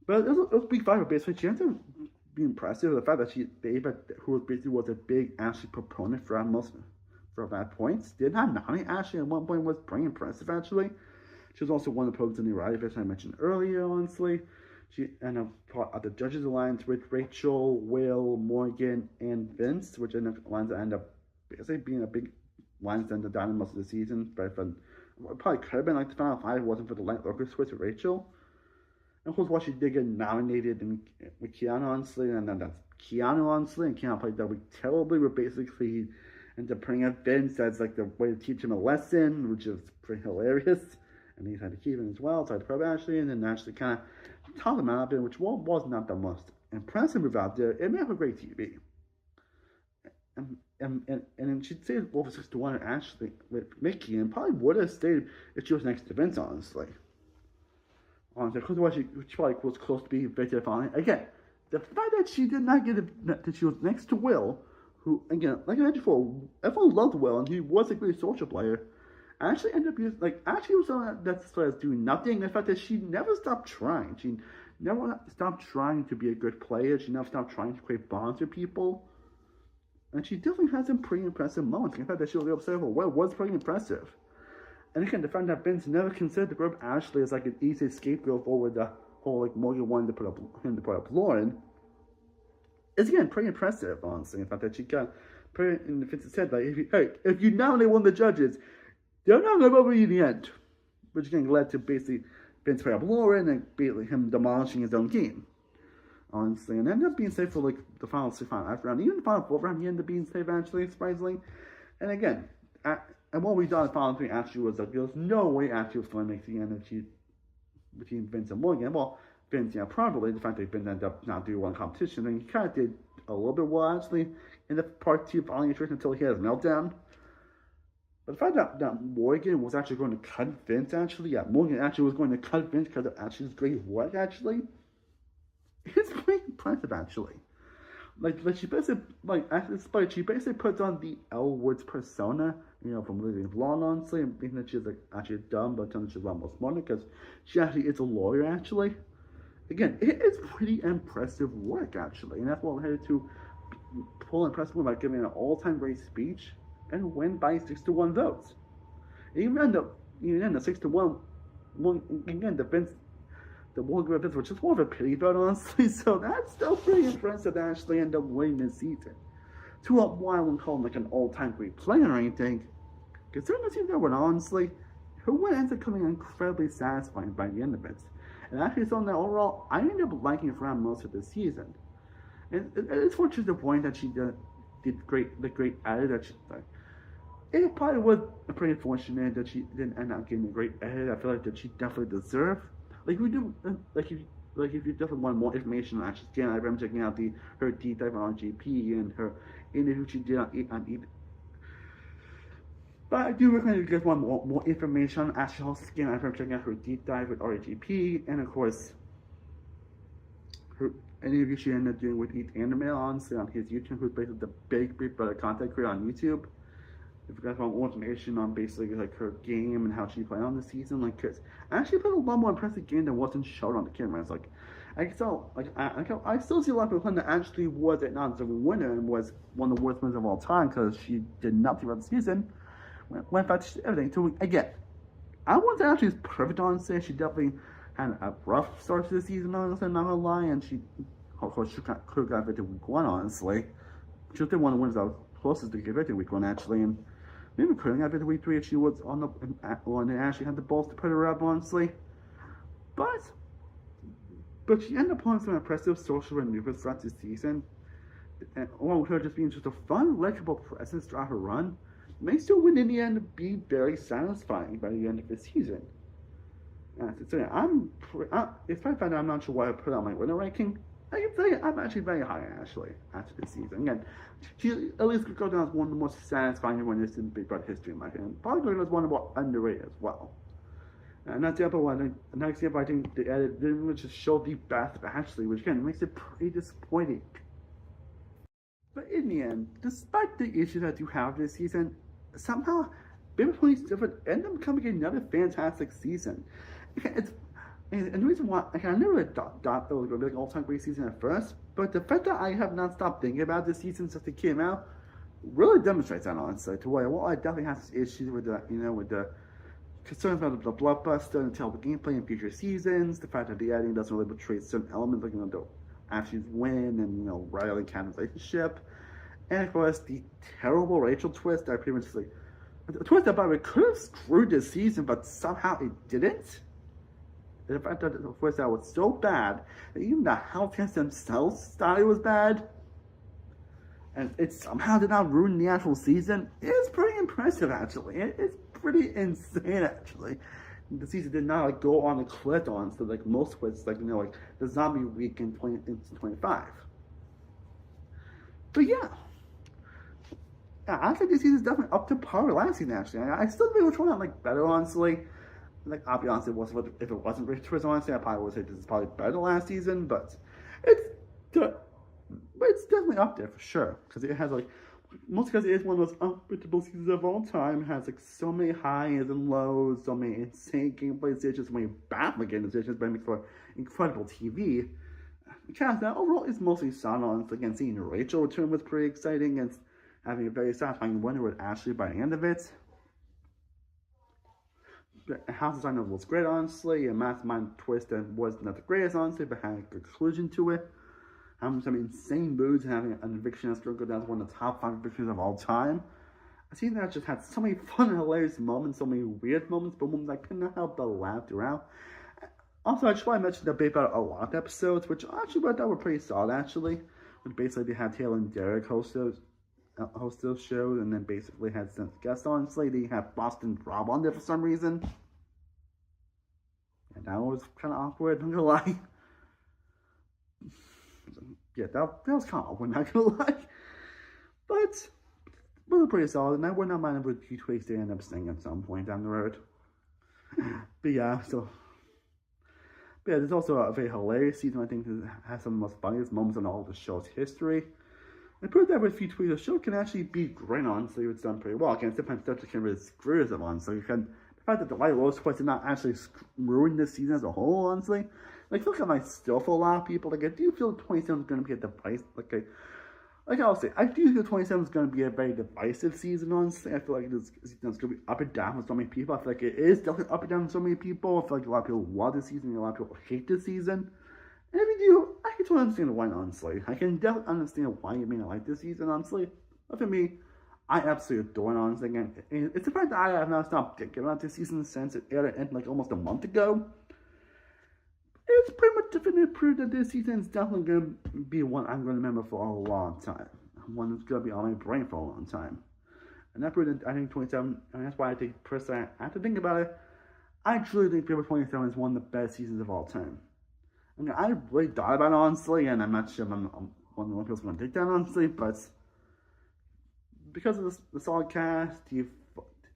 But it was week 5, basically. She had to be impressive with the fact that Ava, who was a big Ashley proponent for that point, did not nominate Ashley at one point, was pretty impressive, actually. She was also one of the pros in the Riley I mentioned earlier, honestly. She ended up part of the Judges Alliance with Rachel, Will, Morgan, and Vince, which ended up lines that end up basically being a big lines that ended down most of the season. But probably could have been like the final 5 if it wasn't for the Light Lurker switch with Rachel. And of course, why she did get nominated with Keanu, honestly, and then that's Keanu, honestly, and Keanu played that week terribly, where basically he ended up putting up Vince as like the way to teach him a lesson, which is pretty hilarious. And he had to keep him as well, so I had to probe Ashley, and then Ashley kind of taught him out a bit, which was not the most impressive move out there. It made for great TV. And she'd stayed over 6-1 and Ashley with Mickey, and probably would have stayed if she was next to Vince, honestly. Because she probably was close to being victor finally. Again, the fact that she did not that she was next to Will, who, again, like I mentioned before, everyone loved Will, and he was a great social player. Actually ended up actually was someone that started doing nothing. The fact that she never stopped trying. She never stopped trying to be a good player. She never stopped trying to create bonds with people. And she definitely had some pretty impressive moments. The fact that she was upset with Will was pretty impressive. And again, the fact that Vince never considered the group Ashley as like an easy scapegoat over the whole like Morgan wanting to put up Lauren is again pretty impressive, honestly. The fact that she got pretty in Vince's head, like if you nominate one of the judges, they're not going to vote for you in the end. Which again led to basically Vince put up Lauren and basically him demolishing his own game. Honestly, and ended up being safe for like the final 5 round. Even the final 4 round, he ended up being safe actually, surprisingly. And again, and what we thought in the final 3 actually was that there was no way actually was going to make the end between Vince and Morgan. Well, Vince, probably the fact that Vince ended up not doing one competition, and he kind of did a little bit well actually in the part 2 following attrition until he had his meltdown. But the fact that Morgan was actually going to cut Vince, actually, Morgan actually was going to cut Vince because of Ashley's great work, actually. it's pretty impressive actually. Like she basically at this point she basically puts on the Elle Woods persona, from Living Blonde honestly, and thinking that she's like actually dumb, but turns out she's a lot more smarter because she actually is a lawyer actually. Again, it is pretty impressive work actually, and that's what led her to pull impressive by giving an all-time great speech and win by 6-1 votes. Even then the 6-1, well, again the one group was just more of a pity vote honestly, so that's still pretty impressive to actually end up winning this season. To up why I wouldn't call him like an all-time great player or anything, considering the season that went honestly, her win ends up coming incredibly satisfying by the end of it. And actually, something that overall I ended up liking for most of the season. And it's fortunate to the point that she did the great edit that she did. It probably was pretty unfortunate that she didn't end up getting a great edit. I feel like that she definitely deserved. Like we do, like if you definitely want more information on Ashley Skin, I'm checking out her deep dive on GP and her interview she did on but I do recommend if you guys want more information on Ashley Skin, I'm checking out her deep dive with RGP, and of course her interview she ended up doing with Eat Anime on his YouTube, who's basically the big brother content creator on YouTube. If you guys want more information on basically like her game and how she played on the season, like cause I actually played a lot more impressive game than wasn't shown on the camera. It's like I still see a lot of people claim that actually was a non-deserving winner and was one of the worst winners of all time because she did nothing about the season. Went back to everything. So again, I wouldn't say actually it's perfect on stage. She definitely had a rough start to the season, honestly, not gonna lie, and she of course she could have got victory week one, honestly. She was the one of the winners that was closest to get victory week one actually, and maybe couldn't have victory week three if she was on the one and actually had the balls to put her up, honestly. But she ended up pulling some impressive social maneuvers throughout the season. And along with her just being just a fun, likable presence throughout her run, makes her win in the end be very satisfying by the end of the season. Despite the fact that I'm not sure why I put on my winner ranking, I can say I'm actually very high actually after this season. Again, she at least could go down as one of the most satisfying winners in Big Brother history in my opinion. Probably going as one of the more underrated as well. And that's the other one. Next example, I think the edit didn't really just show the best of Ashley, which again makes it pretty disappointing. But in the end, despite the issues that you have this season, somehow Baby Police Different ended up becoming another fantastic season. And the reason why I never really thought it was going to be like an all-time great season at first, but the fact that I have not stopped thinking about this season since it came out really demonstrates that honestly. To where I definitely have issues with the concerns about the blockbuster and terrible gameplay in future seasons, the fact that the editing doesn't really portray certain elements like the Ashley's win and Riley and Cam's relationship, and of course the terrible Rachel twist that pretty much a twist that by the way could have screwed this season, but somehow it didn't. The fact that the twist that was so bad that even the Hellcats themselves thought it was bad, and it somehow did not ruin the actual season, is pretty impressive actually. It's pretty insane actually. The season did not go on a cliff on so like most twists like the zombie week in 2025. But yeah. I think this season is definitely up to par with last season actually. I still think which one I like better honestly. Like I'll be honest, if it wasn't Rich Twist honestly, I probably would say this is probably better than last season, but it's definitely up there for sure. Because it has mostly because it is one of those unpredictable seasons of all time. It has so many highs and lows, so many insane gameplay decisions, so many baffling game decisions, but it makes for incredible TV. The cast now overall is mostly solid. Honestly, again, seeing Rachel return was pretty exciting and having a very satisfying winner with Ashley by the end of it. The house design was great, honestly. A mastermind twist that was not the greatest, honestly, but had a good conclusion to it. Having some insane moods and having an eviction that's going to go down as one of the top 5 evictions of all time. A season that just had so many fun and hilarious moments, so many weird moments, but moments I couldn't help but laugh throughout. Also, I just want to mention the Babe Out a Lot episodes, which actually I thought were pretty solid, actually. Which basically they had Taylor and Derek host those shows, and then basically had some guests on. So they had Boston Rob on there for some reason. And that was kind of awkward, I'm not gonna lie. Yeah, that was kind of awkward, not gonna lie. But really pretty solid, and I would not mind if Q Twigs they end up singing at some point down the road. But yeah, so. But yeah, there's also a very hilarious season. I think that has some of the most funniest moments in all of the show's history. And put that with a few tweets, the show can actually be great, honestly. It's done pretty well. Again, sometimes stuff can really screw it on. So you can, the fact that the White Rose Quest did not actually ruin this season as a whole, honestly. Like, look at my still for a lot of people. Like, I do feel 27 is going to be a device. Like I'll say, I do feel 27 is going to be a very divisive season, honestly. I feel like it's going to be up and down for so many people. I feel like it is definitely up and down for so many people. I feel like a lot of people love this season and a lot of people hate this season. And if you do, I can totally understand why, honestly. I can definitely understand why you may not like this season, honestly. But for me, I absolutely adore it, honestly. Again, it's the fact that I have now stopped thinking about this season since it ended like almost a month ago. It's pretty much definitely proved that this season is definitely going to be one I'm going to remember for a long time. One that's going to be on my brain for a long time. And that proved that I think 27, and that's why I think personally, I have to think about it. I truly think Paper 27 is one of the best seasons of all time. I mean, I really thought about it, honestly, and I'm not sure if I'm one of the only people going to take that, honestly, but because of the solid cast, the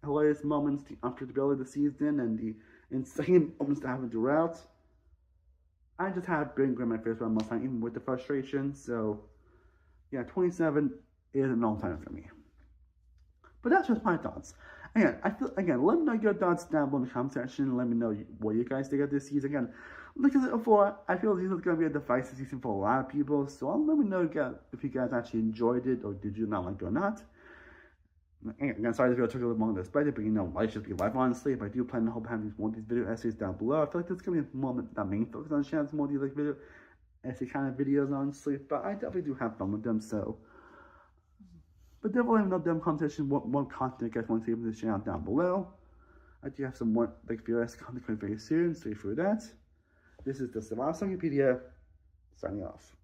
hilarious moments, the unpredictability of the season, and the insane moments that happen throughout, I just had been great my first round most time, even with the frustration. So, yeah, 27 is an all time for me. But that's just my thoughts. Again, let me know your thoughts down below in the comment section. Let me know what you guys think of this season. Again, like I said before, I feel this is going to be a divisive season for a lot of people. So let me know if you guys actually enjoyed it or did you not like it or not. Again, sorry this video took a little longer than expected, but you know, life should be life, honestly. But I do plan to hope having more of these video essays down below. I feel like this is going to be more the main focus on the channel, more of these like video essay kind of videos, honestly. But I definitely do have fun with them, so. But definitely have another competition, what content you guys want to see from this channel down below. I do have some more like video essay content coming very soon, so for that. This is the Survival Wikipedia, signing off.